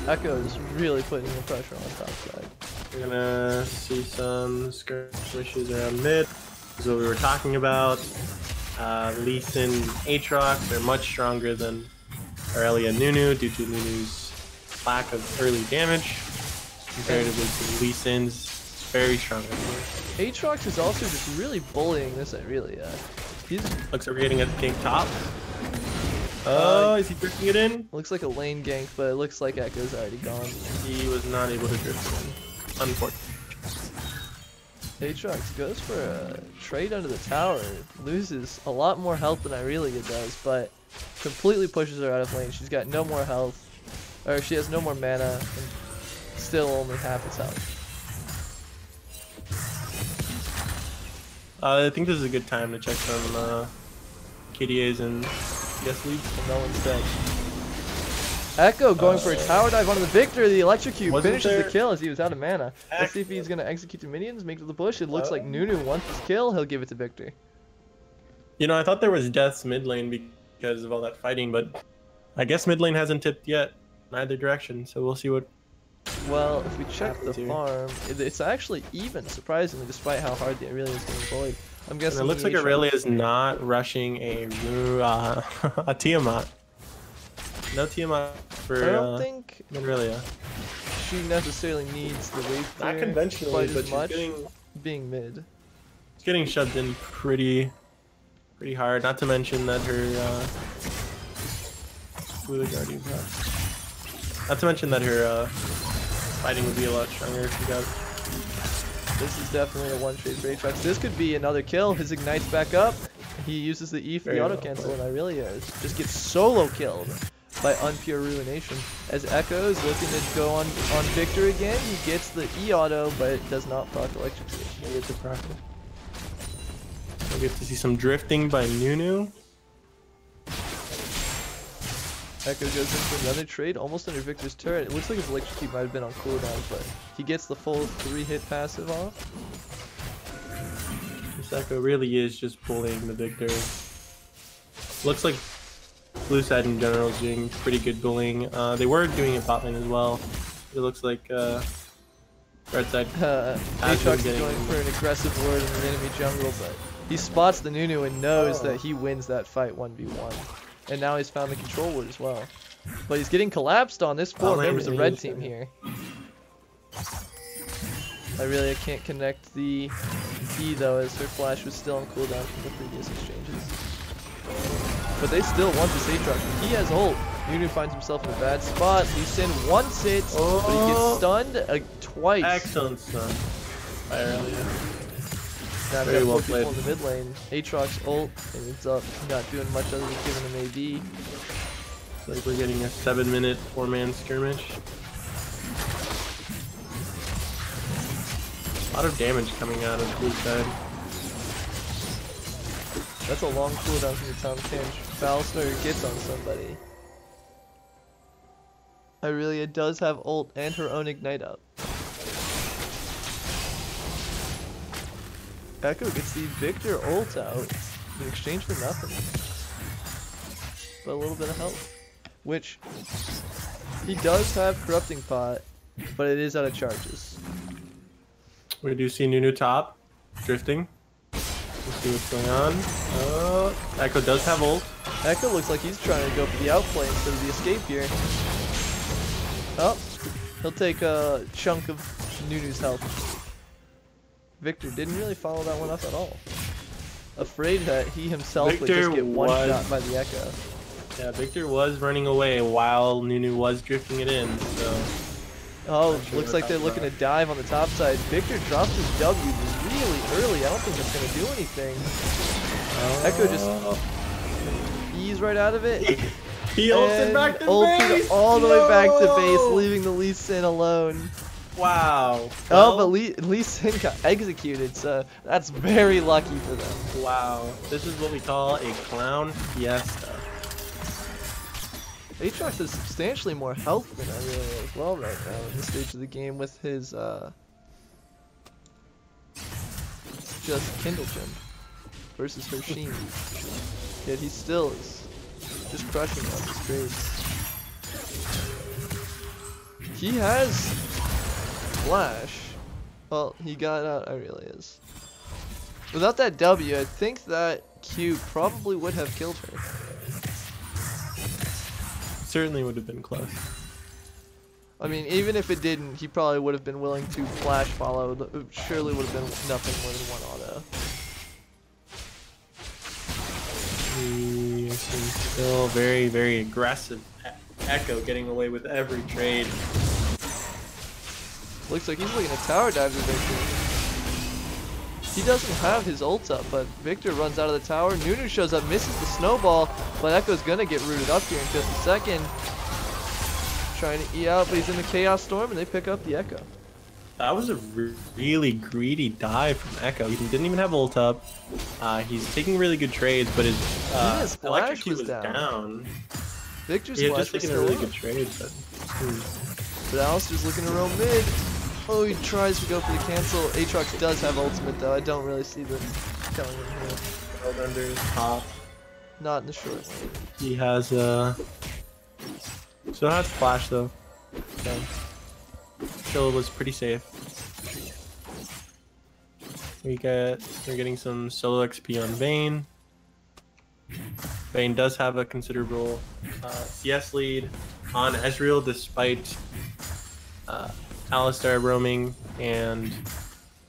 Echo is really putting the pressure on the top side. We're gonna see some skirmishes around mid. This is what we were talking about. Lee Sin, Aatrox, they're much stronger than Aurelia and Nunu due to Nunu's lack of early damage comparatively to Lee Sin's very strong. Aatrox is also just really bullying this Aurelia. Looks like we're getting a gank top. Oh, is he drifting it in? Looks like a lane gank, but it looks like Echo's already gone. He was not able to drift it in. Unfortunately. Aatrox goes for a trade under the tower, loses a lot more health than Aurelia does, but completely pushes her out of lane. She's got no more health, or she has no more mana, and still only half its health. I think this is a good time to check some KDAs and CS leads. And no one's dead. Echo going for a tower dive onto the Victor. The electrocute finishes the kill as he was out of mana. Let's see if he's going to execute the minions, make it to the bush. It looks like Nunu wants this kill. He'll give it to Victor. You know, I thought there was deaths mid lane because of all that fighting, but I guess mid lane hasn't tipped yet in either direction, so we'll see what... Well, if we check the farm, it's actually even, surprisingly, despite how hard the Aurelia is getting bullied. I'm guessing it looks like Aurelia is not rushing a Tiamat. No Tiamat for I don't think Aurelia. She necessarily needs the wave clear Not conventionally, quite but as much, she's being mid. getting shoved in pretty hard. Not to mention that her Not to mention that her fighting would be a lot stronger if she got. This is definitely a one trade for Aatrox. This could be another kill. His ignite's back up. He uses the E for the auto cancel, and Aurelia just gets solo killed by Unpure Ruination. As Echo is looking to go on Victor again, he gets the E auto, but it does not proc electrocution. He gets the proc. We get to see some drifting by Nunu. Echo goes in for another trade, almost under Victor's turret. It looks like his electrocute might have been on cooldown, but he gets the full 3-hit passive off. This Echo really is just bullying the Victor. Looks like blue side in general is doing pretty good bullying. They were doing it bot lane as well. It looks like red side. Aatrox is going for an aggressive word in the enemy jungle, but he spots the Nunu and knows that he wins that fight 1v1. And now he's found the control word as well. But he's getting collapsed on. This 4 members of red team here. I can't connect the E though, as her flash was still on cooldown from the previous exchanges. But they still want this Aatrox. He has ult. Nunu finds himself in a bad spot. Lee Sin wants it, but he gets stunned twice. Excellent stun by Aurelia. Now I've Very got well 4 people played. in the mid lane. Aatrox ult, and ends up not doing much other than giving him AD. It's like we're getting a 7-minute 4-man skirmish. A lot of damage coming out of blue side. That's a long cooldown from the Tom Tinge. Battlestar gets on somebody. Aurelia does have ult and her own ignite up. Echo gets the Victor ult out in exchange for nothing. But a little bit of health. Which, he does have Corrupting Pot, but it is out of charges. We do see Nunu top, drifting. Let's see what's going on. Echo does have ult. Echo looks like he's trying to go for the outplay instead of the escape here. Oh, he'll take a chunk of Nunu's health. Victor didn't really follow that one up at all. Afraid that he himself would just get one-shot by the Echo. Yeah, Victor was running away while Nunu was drifting it in, so... Oh, looks like they're looking to dive on the top side. Victor drops his W really early. I don't think that's going to do anything. Echo just ease right out of it. He ulted back to base! All the way back to base, leaving the Lee Sin alone. Wow. Oh, but Lee Sin got executed, so that's very lucky for them. Wow. This is what we call a clown fiesta. Aatrox has substantially more health than Aurelia as well right now in this stage of the game with his just kindled him versus Hersheen. Yet he still is just crushing on his trades. He has Flash. Well, he got out Aurelia's. Without that W, I think that Q probably would have killed her. Certainly would have been close. I mean, even if it didn't, he probably would have been willing to flash follow. It surely would have been nothing more than one auto. He seems still very, very aggressive. Echo getting away with every trade. Looks like he's looking at tower dive to Victor. He doesn't have his ult up, but Victor runs out of the tower. Nunu shows up, misses the snowball, but Echo's gonna get rooted up here in just a second. Trying to E out, but he's in the Chaos Storm, and they pick up the Echo. That was a really greedy dive from Echo. He didn't even have ult up. He's taking really good trades, but his electric key was down. Victor's He had flash just was taken a still really up. good trade, but But Alistair's looking to roam mid. Oh, he tries to go for the cancel. Aatrox does have ultimate though. I don't really see them killing him here. held under his top. Not in the short lane. He has still has flash though. So still was pretty safe. We're getting some solo XP on Vayne. Vayne does have a considerable CS lead on Ezreal despite Alistar roaming and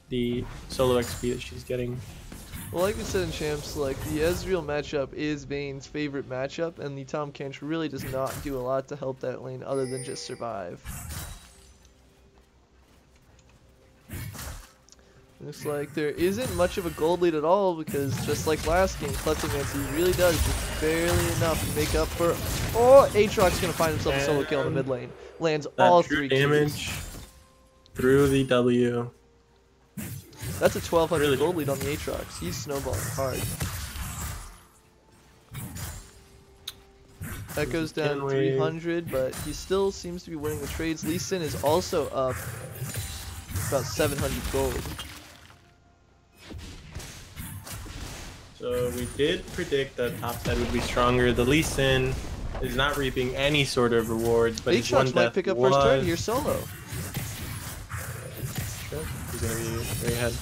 the solo XP that she's getting. Well, like we said in Champs, like the Ezreal matchup is Vayne's favorite matchup, and the Tahm Kench really does not do a lot to help that lane other than just survive. Looks like there isn't much of a gold lead at all because just like last game, Kleptomancy really does just barely enough to make up for. Oh, Aatrox gonna find himself a solo kill in the mid lane. Lands all True 3 damage through the W. That's a 1200 Really? gold lead on the Aatrox. He's snowballing hard. Echo's down Can we- 300, but he still seems to be winning the trades. Lee Sin is also up about 700 gold. So we did predict that topside would be stronger. The Lee Sin is not reaping any sort of rewards, but his one Aatrox might death pick up was... first turn here solo. Sure, he's gonna be very ahead.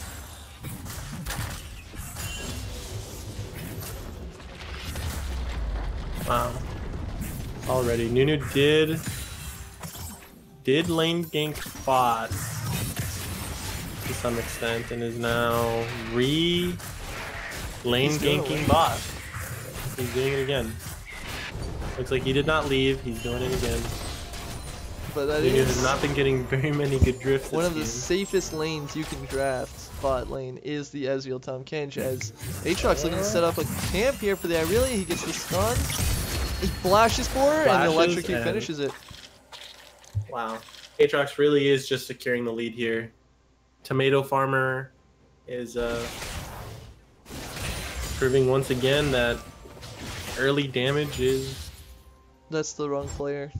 Wow. Already, Nunu did lane gank bot to some extent and is now lane He's doing ganking it. bot. He's doing it again. Looks like he did not leave. He's doing it again. But that Nunu is has not been getting very many good drifts. one this of the game. safest lanes you can draft. Bot lane is the Ezreal Tahm Kench as Aatrox looking to set up a camp here for the Irelia. He gets the stun. He flashes for her, and the Flashes electric key and- finishes it. Wow. Aatrox really is just securing the lead here. Tomato Farmer is proving once again that early damage is... That's the wrong player.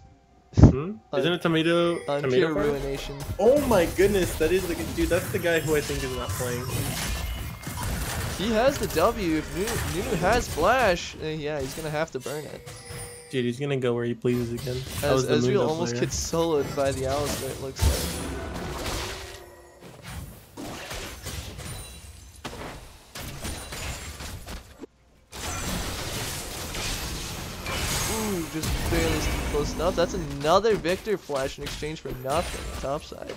Isn't it Tomato On Tomato pure Farmer? ruination. Oh my goodness, that is the dude. That's the guy who I think is not playing. He has the W. If Nunu has flash, yeah, he's gonna have to burn it. Dude, he's gonna go where he pleases again. That As was the Ezreal Mundo almost player. gets soloed by the Alistar, it looks like. Ooh, just barely close enough. That's another Victor flash in exchange for nothing. Topside.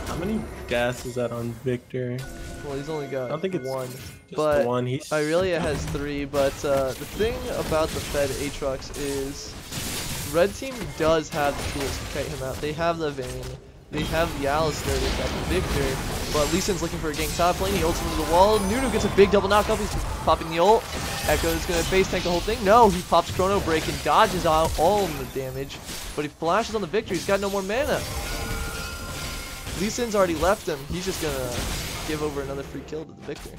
How many deaths is that on Victor? Well, he's only got I don't think it's one. Just But the one. He's Irelia has 3, but the thing about the Fed Aatrox is Red Team does have the tools to kite him out. They have the Vayne, they have the Alistar, they've got the Victor, but Lee Sin's looking for a gank top lane, he ults into the wall, Nunu gets a big double knockup, he's popping the ult, Echo's gonna face tank the whole thing, no, he pops Chrono Break and dodges out all of the damage, but he flashes on the Victor, he's got no more mana. Lee Sin's already left him, he's just gonna give over another free kill to the Victor.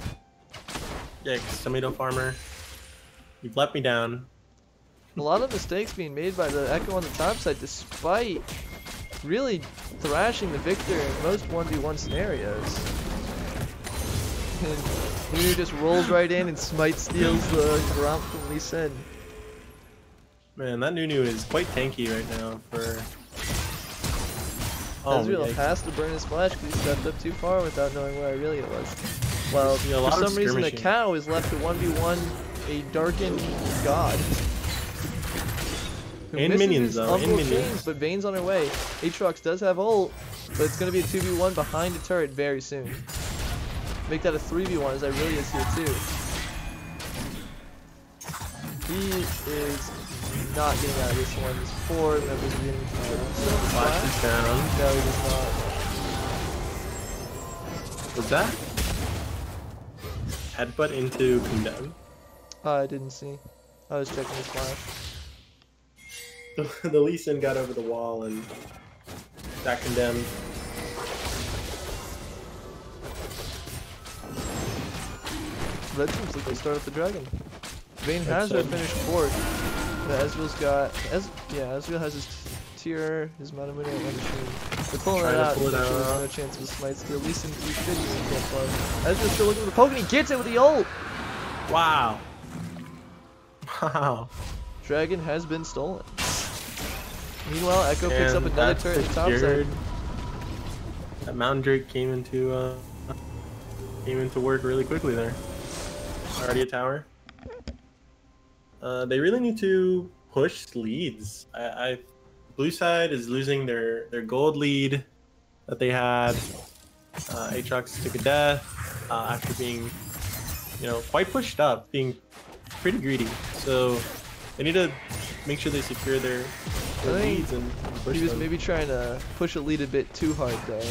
Yikes, Tomato Farmer. You've let me down. A lot of mistakes being made by the Echo on the top side despite really thrashing the Victor in most 1v1 scenarios. And Nunu just rolls right in and smite steals the Gromp from Lee Sin. Man, that Nunu is quite tanky right now for... Oh, Ezreal yikes. has to burn his flash because he stepped up too far without knowing where Irelia was. Well, Yeah, a lot for of some reason the skirmishing. cow is left to 1v1 a darkened god. Who And misses minions, his though, and humble minions. Chains, but Vayne's on her way. Aatrox does have ult, but it's going to be a 2v1 behind a turret very soon. Make that a 3v1 as Irelia's here too. He is not getting out of this one. There's 4 members of the enemy team. Still in the Flash is splash? down. No, he does not. Was that? Headbutt into Condemn. I didn't see. I was checking his flash. The Lee Sin got over the wall and that Condemned. Red team's looking to start with the dragon. Vayne has That's her finished fourth. But Ezreal's got... Ezreal has his tier, his Manamune and machine. They're pulling Trying that to out. pull it Make sure out. there's no chance of a smite steal. At least in 350 when he can't farm. Ezreal's still looking for the poke and he gets it with the ult! Wow. Wow. Dragon has been stolen. Meanwhile, Echo picks up And another that's turret at the top side. secured. That Mountain Drake came into work really quickly there. Already a tower. They really need to push leads. Blue side is losing their gold lead that they had. Aatrox took a death after being, quite pushed up, being pretty greedy. So they need to make sure they secure their leads and push He was them. maybe trying to push a lead a bit too hard though.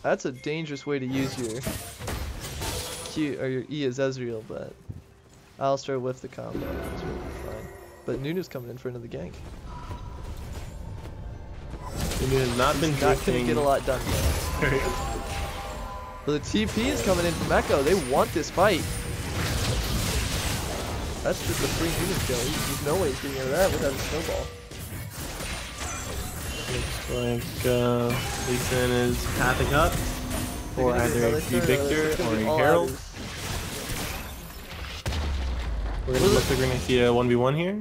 That's a dangerous way to use your Q or your E as Ezreal, but Alistar with the combo is really fine. But Nunu's coming in for another gank. Nunu has not been Not gonna drifting. get a lot done though. But the TP is coming in from Echo. They want this fight. That's just a free Nunu kill. There's no way he's getting out of that without a snowball. Looks like Lee Sin is pathing up They're for gonna get either another a turret, Victor it's gonna or be a all Herald. outers. Looks like we're gonna see a 1v1 here.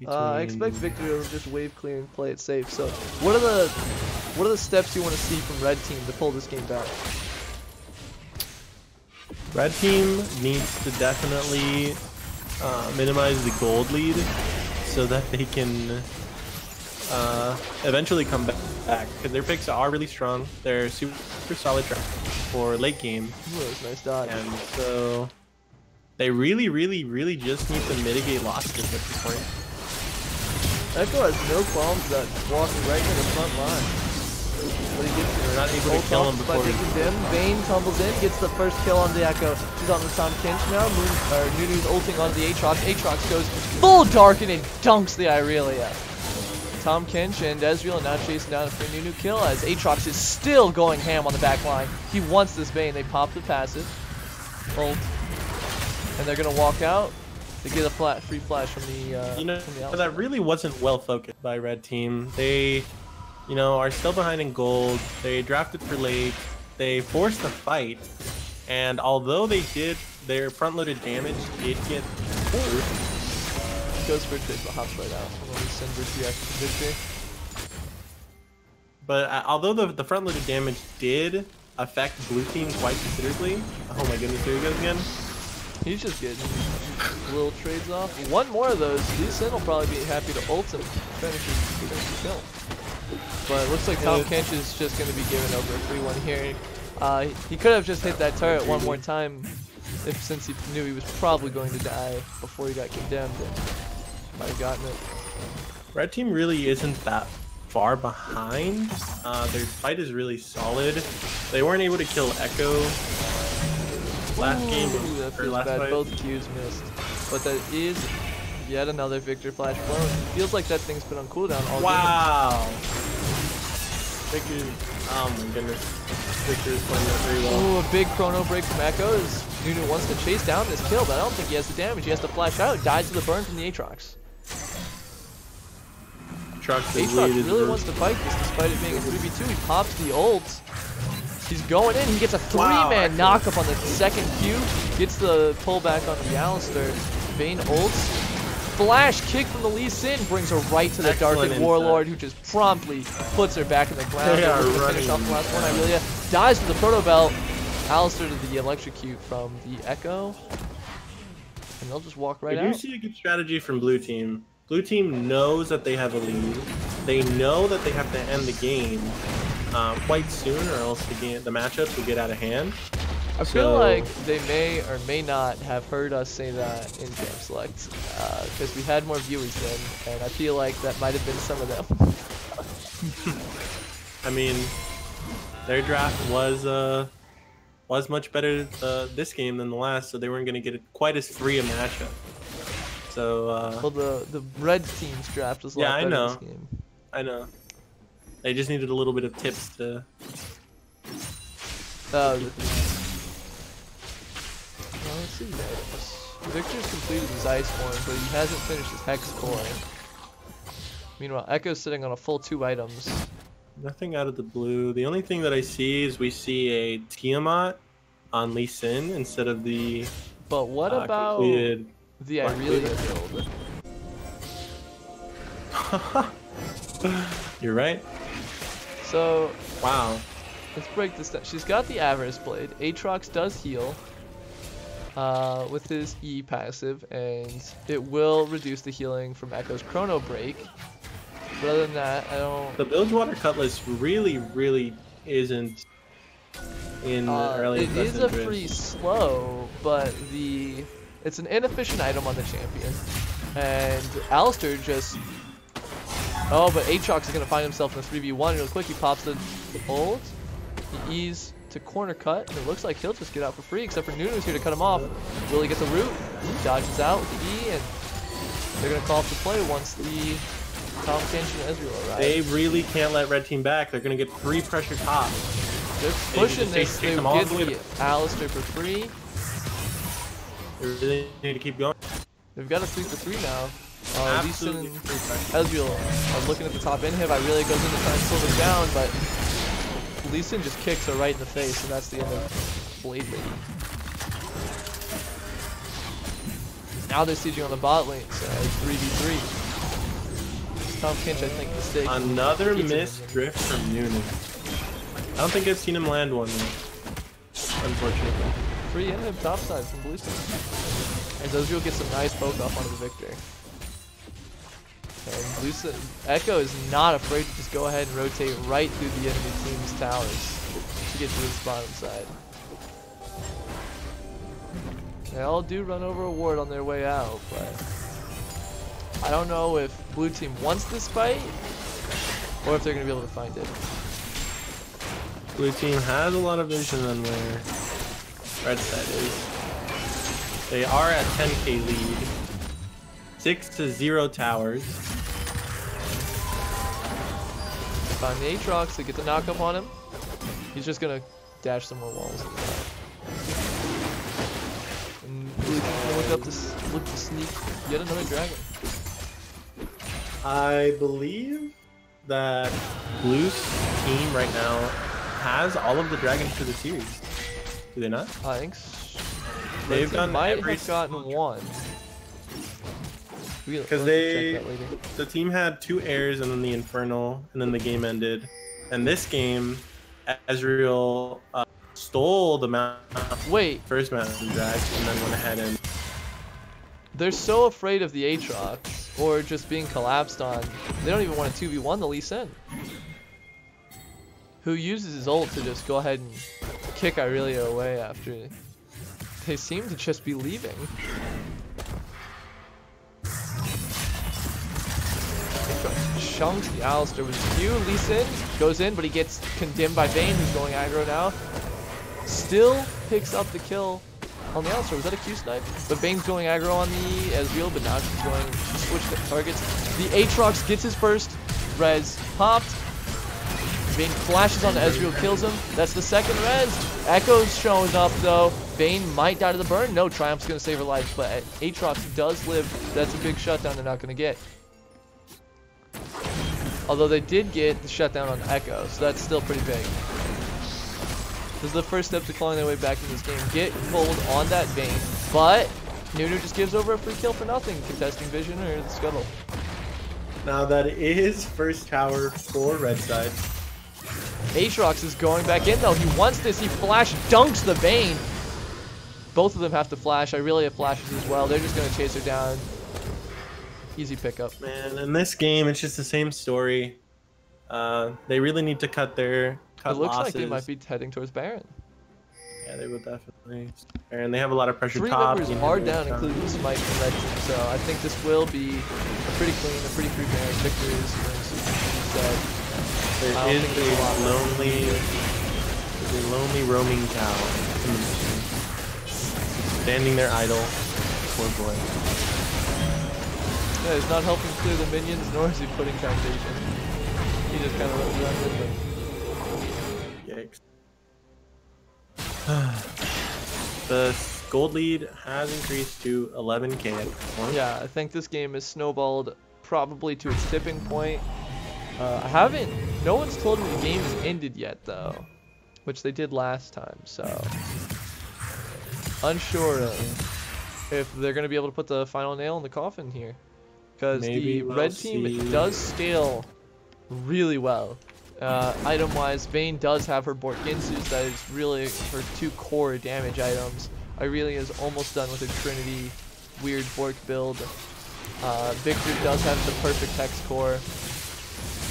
I expect Victor to just wave clear and play it safe. So, what are the steps you want to see from Red Team to pull this game back? Red team needs to definitely minimize the gold lead so that they can eventually come back because their picks are really strong. They're super solid track for late game, Ooh, that was a nice dodge. and so they really just need to mitigate losses at this point. Echo has no qualms about walking right into the front line. But he gets They're not able to kill him by before he... taking them. Vayne tumbles in, gets the first kill on the Echo. She's on the Tom Kinch now. Nunu's ulting onto the Aatrox. Aatrox goes full Darken and dunks the Irelia. Tom Kinch and Ezreal now chasing down a free Nunu kill as Aatrox is still going ham on the back line. He wants this Vayne. They pop the passive. Ult. And they're going to walk out. They get a free flash from the from the outside. that really wasn't well focused by Red Team. They, are still behind in gold. They drafted for late. They forced the fight, and although they did, their front-loaded damage did get Goes for a trade, but hops right out. When we send this reaction to victory. But although the front-loaded damage did affect blue team quite considerably. Oh my goodness, here he goes again. He's just getting little trades off. One more of those, Lee Sin will probably be happy to ult him, finish the kill. But it looks like Tom Kinch is just going to be giving over a free one here. He could have just hit that turret one more time since he knew he was probably going to die before he got condemned and might have gotten it. Red team really isn't that far behind. Their fight is really solid. They weren't able to kill Echo last game, Ooh, that or feels last bad. fight. Both Qs missed. But that is yet another Victor Flash blown. Feels like that thing's been on cooldown all game. Wow. Victor, oh my goodness. Victor is playing that very well. Ooh, a big chrono break from Echo as Nunu wants to chase down this kill, but I don't think he has the damage. He has to flash out. Dies to the burn from the Aatrox. Aatrox Aatrox really wants to fight this despite it being a 3v2. He pops the ult. He's going in. He gets a three-man knockup on the second Q. Gets the pullback on the Alistar. Vayne ults. Flash kick from the Lee Sin brings her right to the Darkened Warlord, who just promptly puts her back in the ground. They are to finish off the last one. Irelia dies with the Proto Belt. Alistar to the electrocute from the Echo. And they'll just walk right out. I do see a good strategy from blue team. Blue team knows that they have a lead. They know that they have to end the game quite soon, or else the matchups will get out of hand. I feel like they may or may not have heard us say that in Camp Select, because we had more viewers then, and I feel like that might have been some of them. I mean, their draft was much better this game than the last, so they weren't going to get quite as free a matchup. So well, the red team's draft was a lot better this game. I know. They just needed a little bit of tips to. Let's see items. Victor's completed his Ice Form, but he hasn't finished his Hex Core. Meanwhile, Echo's sitting on a full 2 items. Nothing out of the blue. The only thing that I see is we see a Tiamat on Lee Sin instead of the. But what about the Irelia build? You're right. So. Wow. Let's break this down. She's got the Avarice Blade. Aatrox does heal with his E passive, and it will reduce the healing from Echo's Chrono Break. But other than that, I don't. The Bilgewater Cutlass really isn't in the early. It is a free slow, but it's an inefficient item on the champion, and Alistar just. Oh, but Aatrox is gonna find himself in a 3v1 real quick. He pops the ult. He E's to corner cut, and it looks like he'll just get out for free, except for Nunu's here to cut him off. Will he get the root? He dodges out with the E, and they're going to call up the play once the Tom Kenshin and Ezreal arrive. They really can't let red team back. They're going to get 3 pressure top. They're pushing this. They get the Alistar for free. They really need to keep going. They've got a 3 for 3 now. Lee Sin and Ezreal are looking at the top inhib. Irelia goes in to try and slow them down, but Lee Sin just kicks her right in the face, and that's the end of Blade Lady. Now they're sieging on the bot lane, so 3v3. Tom Kinch, I think, mistake. Another missed drift from Nunu. I don't think I've seen him land one yet, unfortunately. Free inhib topside from Blue Sin. And Ezreal gets a nice poke off onto the Victor. And Blue Sin, Echo is not afraid to just go ahead and rotate right through the enemy team's towers to get to his bottom side. They all do run over a ward on their way out, but I don't know if blue team wants this fight or if they're going to be able to find it. Blue team has a lot of vision on where red side is. They are at 10k lead. 6-0 towers. Find the Aatrox to get the knockup on him. He's just gonna dash some more walls. And Blue can look to sneak yet another dragon. I believe that Blue's team right now has all of the dragons for the series. Do they not? I think They've gotten might have gotten one. Because the team had 2 airs and then the Infernal, and then the game ended. And this game, Ezreal stole the first Mountain Drag, and then went ahead and. They're so afraid of the Aatrox, or just being collapsed on, they don't even want to 2v1 the Lee Sin, who uses his ult to just go ahead and kick Irelia away after they seem to just be leaving. Chunks the Alistar with Q. Lee Sin goes in, but he gets condemned by Vayne, who's going aggro now. Still picks up the kill on the Alistar. Was that a Q snipe? But Vayne's going aggro on the Ezreal, but now she's going to switch the targets. The Aatrox gets his first res popped. Vayne flashes on the Ezreal, kills him. That's the second res. Echo's showing up though. Vayne might die to the burn. No, Triumph's going to save her life, but Aatrox does live. That's a big shutdown they're not going to get. Although they did get the shutdown on Echo, so that's still pretty big. This is the first step to clawing their way back in this game. Get hold on that Vayne, but Nunu just gives over a free kill for nothing, contesting Vision or the Scuttle. Now that is first tower for red side. Aatrox is going back in though. He wants this. He flash dunks the Vayne. Both of them have to flash. Irelia Flashes as well. They're just going to chase her down. Easy pickup. Man, in this game, it's just the same story. They really need to cut It looks losses. like they might be heading towards Baron. Yeah, they will definitely. And they have a lot of pressure Three top. members are down, including Smite and Red Team, so I think this will be a pretty clean, a pretty free Baron. Victor is There is a lonely roaming cow in the mission. Standing there idle. Poor boy. Yeah, he's not helping clear the minions, nor is he putting foundation. He just kind of runs around with them. Yikes. The gold lead has increased to 11k at this point. Yeah, I think this game is snowballed probably to its tipping point. No one's told me the game is ended yet though, which they did last time, so unsure of if they're going to be able to put the final nail in the coffin here. Because the red team does scale really well. Item-wise, Vayne does have her Borkinsus, that is really her 2 core damage items. Irelia is almost done with her Trinity weird Bork build. Victor does have the perfect Hex core.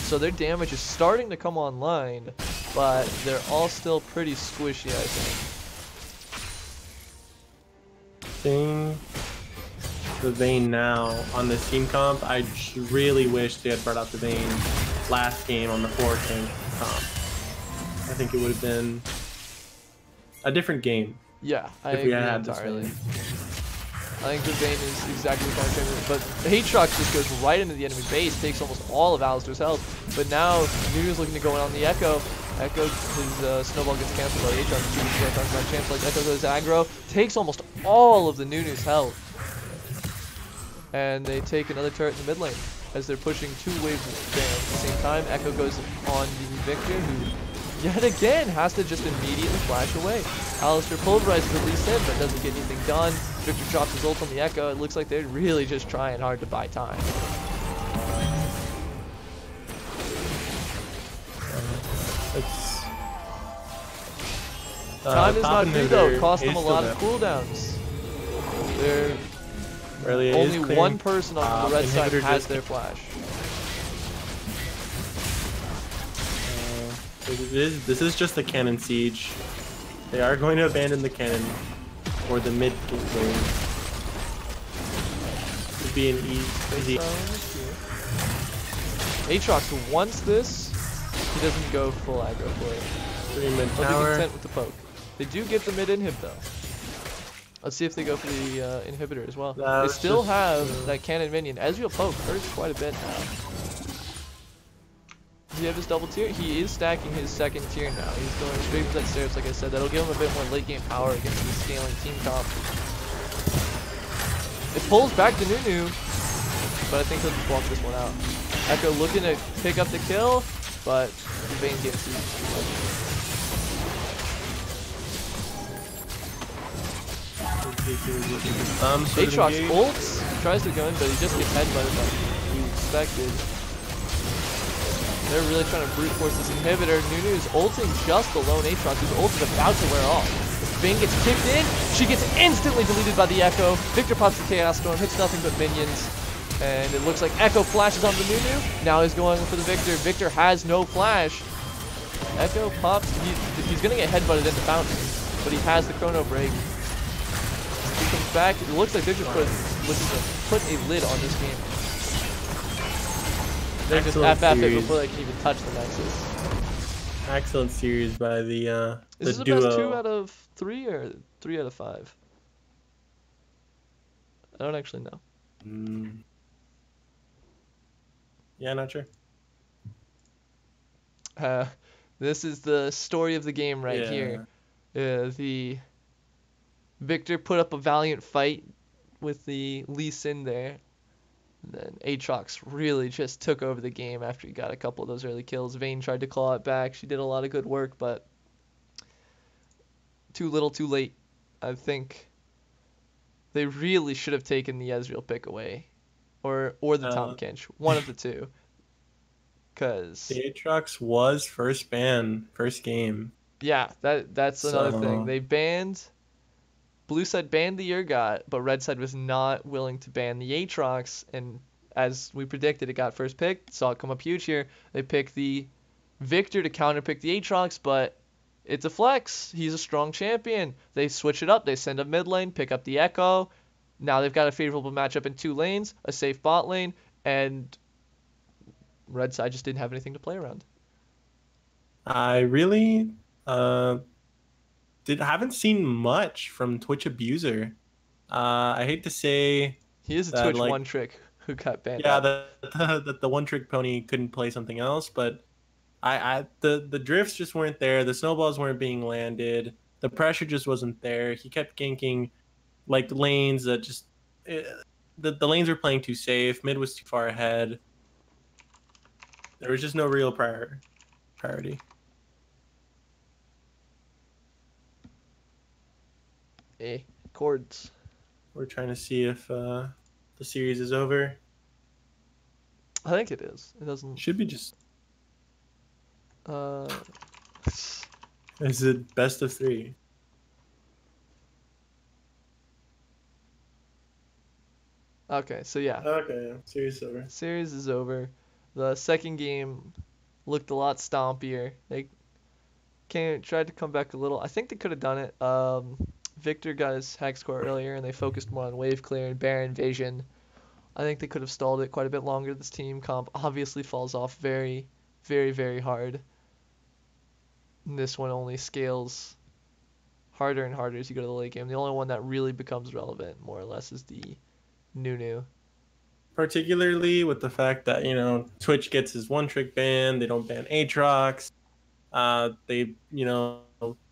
So their damage is starting to come online, but they're all still pretty squishy, I think. Seeing the Vayne now on this team comp, I really wish they had brought out the Vayne last game on the 4-tank comp. I think it would have been a different game. Yeah, I if we agree had this entirely. Vayne. I think the Vayne is exactly the kind of thing, but Aatrox just goes right into the enemy base, takes almost all of Alistar's health. But now Nunu's looking to go in on the Echo. Echo, his snowball gets canceled by Aatrox. Talking about chance like Echo goes aggro, takes almost all of the Nunu's health. And they take another turret in the mid lane as they're pushing 2 waves of Baron at the same time. Echo goes on the Victor, who yet again has to just immediately flash away. Alistar pulverizes at least in, but doesn't get anything done. Victor drops his ult on the Echo. It looks like they're really just trying hard to buy time. Time is not due though. It cost them a lot of cooldowns. They're only one person on the red side has their flash. This is just a cannon siege. They are going to abandon the cannon or the mid lane. Would be an easy. Aatrox wants this. He doesn't go full aggro for it. 3 mid He'll be tower. content with the poke. They do get the mid inhib though. Let's see if they go for the inhibitor as well. They still have that cannon minion. Ezreal poke hurts quite a bit now. Does he have his double tier? He is stacking his second tier now. He's going straight for that Seraph, like I said. That'll give him a bit more late game power against the scaling team comp. It pulls back to Nunu, but I think he'll just walk this one out. Echo looking to pick up the kill, but Vayne gets it. Aatrox ults, tries to go in, but he just gets headbutted like we expected. They're really trying to brute force this inhibitor. Nunu's ulting just alone. Aatrox, whose ult is about to wear off. Vayne gets kicked in. She gets instantly deleted by the Echo. Victor pops the Chaos Storm, hits nothing but minions. And it looks like Echo flashes on the Nunu. Now he's going for the Victor. Victor has no flash. Echo pops. He's going to get headbutted into Fountain, but he has the Chrono Break. He comes back. It looks like they're just looking to put a lid on this game. They're just FF it before they can even touch the Nexus. Excellent series by the duo. Is this the best 2 out of 3 or 3 out of 5? I don't actually know. Yeah, not sure. This is the story of the game right here. The Victor put up a valiant fight with the Lee Sin there. And then Aatrox really just took over the game after he got a couple of those early kills. Vayne tried to claw it back. She did a lot of good work, but too little, too late. I think they really should have taken the Ezreal pick away, or the Tom Uh, Kench, one of the two. Cause the Aatrox was first ban, first game. yeah, that's another thing. So They banned Blue side banned the Urgot, but Red side was not willing to ban the Aatrox, and as we predicted, it got first pick. Saw it come up huge here. They picked the Victor to counterpick the Aatrox, but it's a flex. He's a strong champion. They switch it up. They send up mid lane, pick up the Echo. Now they've got a favorable matchup in two lanes, a safe bot lane, and Red side just didn't have anything to play around. I really haven't seen much from Twitch Abuser. I hate to say He is a that, Twitch like, one trick who got banned yeah, out. the one trick pony couldn't play something else, but the drifts just weren't there. The snowballs weren't being landed. The pressure just wasn't there. He kept ganking like lanes that just eh, the lanes were playing too safe. Mid was too far ahead. There was just no real priority. Chords. We're trying to see if the series is over. I think it is. It doesn't. Should be just. Uh, Is it best of 3? okay, so yeah, Okay, series is over. series is over. The second game looked a lot stompier. They tried to come back a little. I think they could have done it. Victor got his hack score earlier, and they focused more on wave clear and bear invasion. I think they could have stalled it quite a bit longer. This team comp obviously falls off very, very, very hard. And this one only scales harder and harder as you go to the late game. The only one that really becomes relevant, more or less, is the Nunu. Particularly with the fact that, Twitch gets his one trick ban, they don't ban Aatrox. They,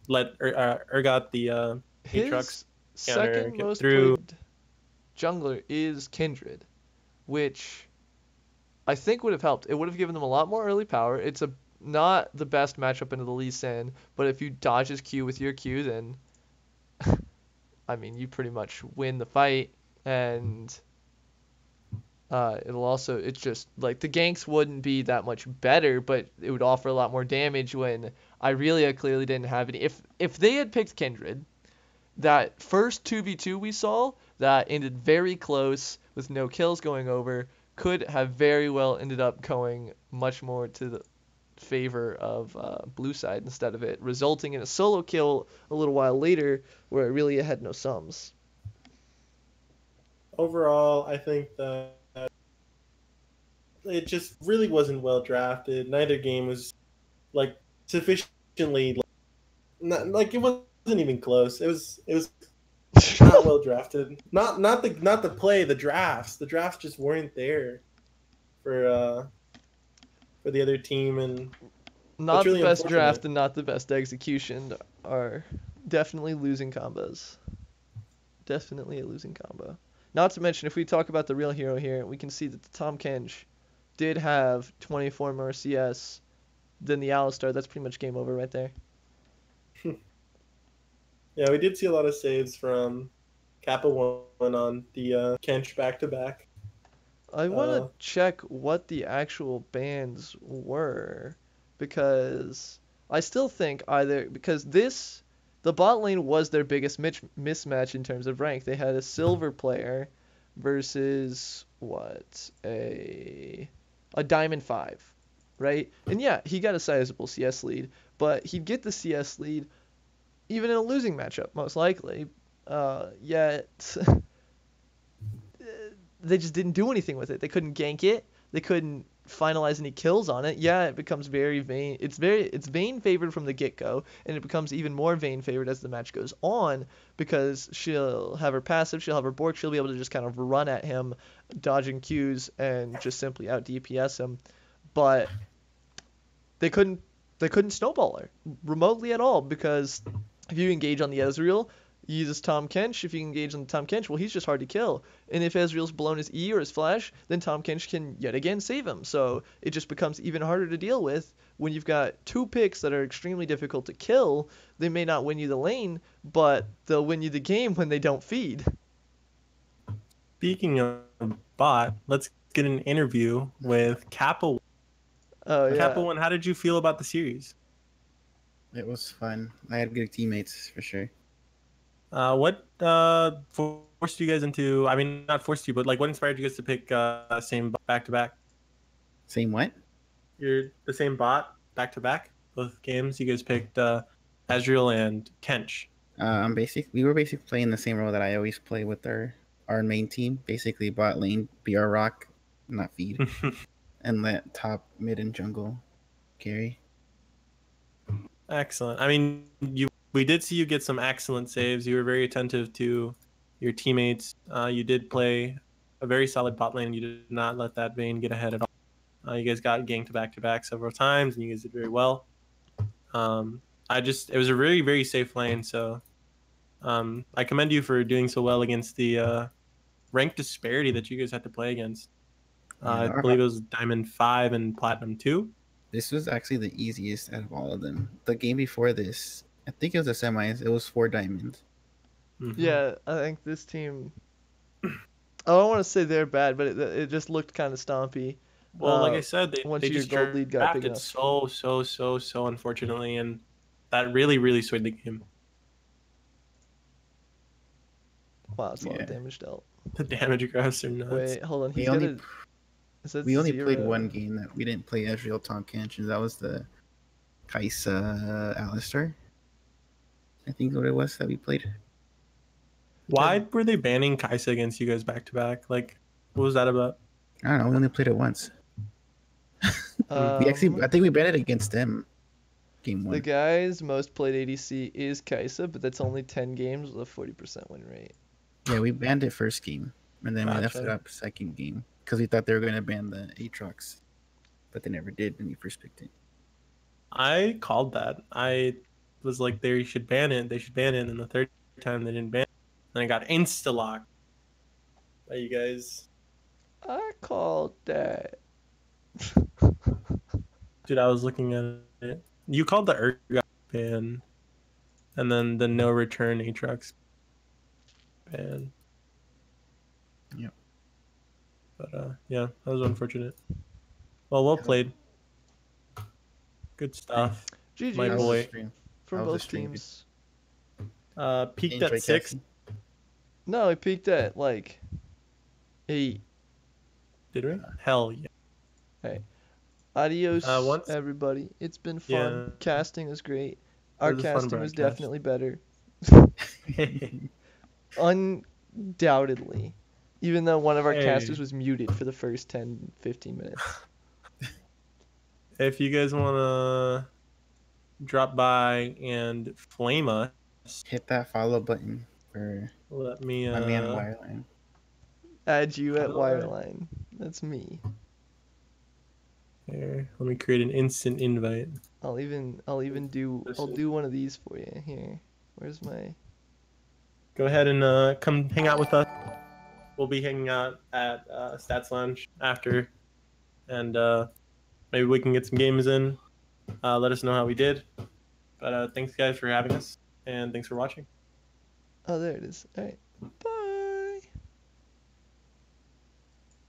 let Urgot the Aatrox His counter second get most through. played jungler is Kindred, which I think would have helped. It would have given them a lot more early power. It's not the best matchup into the Lee Sin, but if you dodge his Q with your Q, then I mean you pretty much win the fight, and it's just like the ganks wouldn't be that much better, but it would offer a lot more damage when Irelia clearly didn't have any. If they had picked Kindred, that first 2v2 we saw that ended very close with no kills going over could have very well ended up going much more to the favor of blue side instead of it resulting in a solo kill a little while later where Irelia had no sums. Overall, I think that it just really wasn't well drafted. Neither game was like sufficiently not it wasn't even close. It was not well drafted. Not the play, the drafts. The drafts just weren't there for the other team, and Not that's really the best unfortunate. draft and not the best execution are definitely losing combos. Definitely a losing combo. Not to mention, if we talk about the real hero here, we can see that the Tom Kench did have 24 more CS than the Alistar. That's pretty much game over right there. Yeah, we did see a lot of saves from Kappa 1 on the Kench back-to-back. I want to check what the actual bans were because I still think the bot lane was their biggest mismatch in terms of rank. They had a silver player versus a diamond 5, right? And yeah, he got a sizable CS lead, but he'd get the CS lead even in a losing matchup most likely. Yet they just didn't do anything with it. They couldn't gank it. They couldn't finalize any kills on it. Yeah, it becomes very Vayne. It's Vayne favored from the get-go, and it becomes even more Vayne favored as the match goes on because she'll have her passive, she'll have her Bork, she'll be able to just kind of run at him, dodging Qs and just simply out DPS him. But they couldn't snowball her remotely at all because if you engage on the Ezreal, He uses Tom Kench. If you engage on Tom Kench, well, he's just hard to kill. And if Ezreal's blown his E or his flash, then Tom Kench can yet again save him. So it just becomes even harder to deal with when you've got two picks that are extremely difficult to kill. They may not win you the lane, but they'll win you the game when they don't feed. Speaking of bot, let's get an interview with Kappa. Oh Kappa yeah. One, how did you feel about the series? It was fun. I had good teammates for sure. What forced you guys into? I mean, not forced you, but like, what inspired you guys to pick same back to back? Same what? You're the same bot back to back. Both games, you guys picked Azriel and Kench. We were basically playing the same role that I always play with our main team. Basically, bot lane, BR rock, not feed, and let top, mid, and jungle carry. Excellent. I mean, we did see you get some excellent saves. You were very attentive to your teammates. You did play a very solid bot lane. You did not let that Vayne get ahead at all. You guys got ganked back to back several times, and you guys did very well. It was a really, very safe lane. So I commend you for doing so well against the rank disparity that you guys had to play against. I believe it was Diamond 5 and Platinum 2. This was actually the easiest out of all of them. The game before this, I think it was the semis. It was 4 diamonds. Mm-hmm. Yeah, I think this team. I don't want to say they're bad, but it just looked kind of stompy. Well, like I said, once they your just gold lead got big drafted enough. so unfortunately, and that really, really swayed the game. Wow, that's a lot of Yeah. damage dealt. The damage graphs are nuts. Wait, hold on. He's We only got a. Is that we only played 0? one game that we didn't play Ezreal Tom Kench, and that was the Kaisa Alistair. I think what it was that we played. Why were they banning Kaisa against you guys back to back? Like, what was that about? I don't know. We only played it once. We actually, I think we banned it against them. Game The one. guy's most played ADC is Kaisa, but that's only 10 games with a 40% win rate. Yeah, we banned it first game, and then we left Gotcha. it up second game because we thought they were going to ban the Aatrox, but they never did when we first picked it. I called that. I was like, they should ban it. They should ban it. And the third time they didn't ban it. And I got insta-locked by you guys. I called that. Dude, I was looking at it. You called the Urgot ban. And then the no return Aatrox ban. Yep. But yeah, that was unfortunate. Well played. Good stuff. GG's My How was the boy. stream? from How was the both stream? teams. Peaked Enjoy at 6. casting? No, he peaked at like 8. Did we? Hell yeah. Hey, adios, once- everybody. It's been fun. Yeah. Casting was great. Our was a fun casting was broadcast. definitely better. Undoubtedly. Even though one of our Hey. casters was muted for the first 10, 15 minutes. If you guys want to drop by and flame us, Hit that follow button for let me. my man Wireline. Add you at Alright. Wireline. That's me. Here, let me create an instant invite. I'll even do one of these for you. Here. Where's my Go ahead and come hang out with us. We'll be hanging out at Stats Lounge after, and maybe we can get some games in. Let us know how we did. But thanks guys for having us, and thanks for watching. Oh, there it is. Alright. Bye.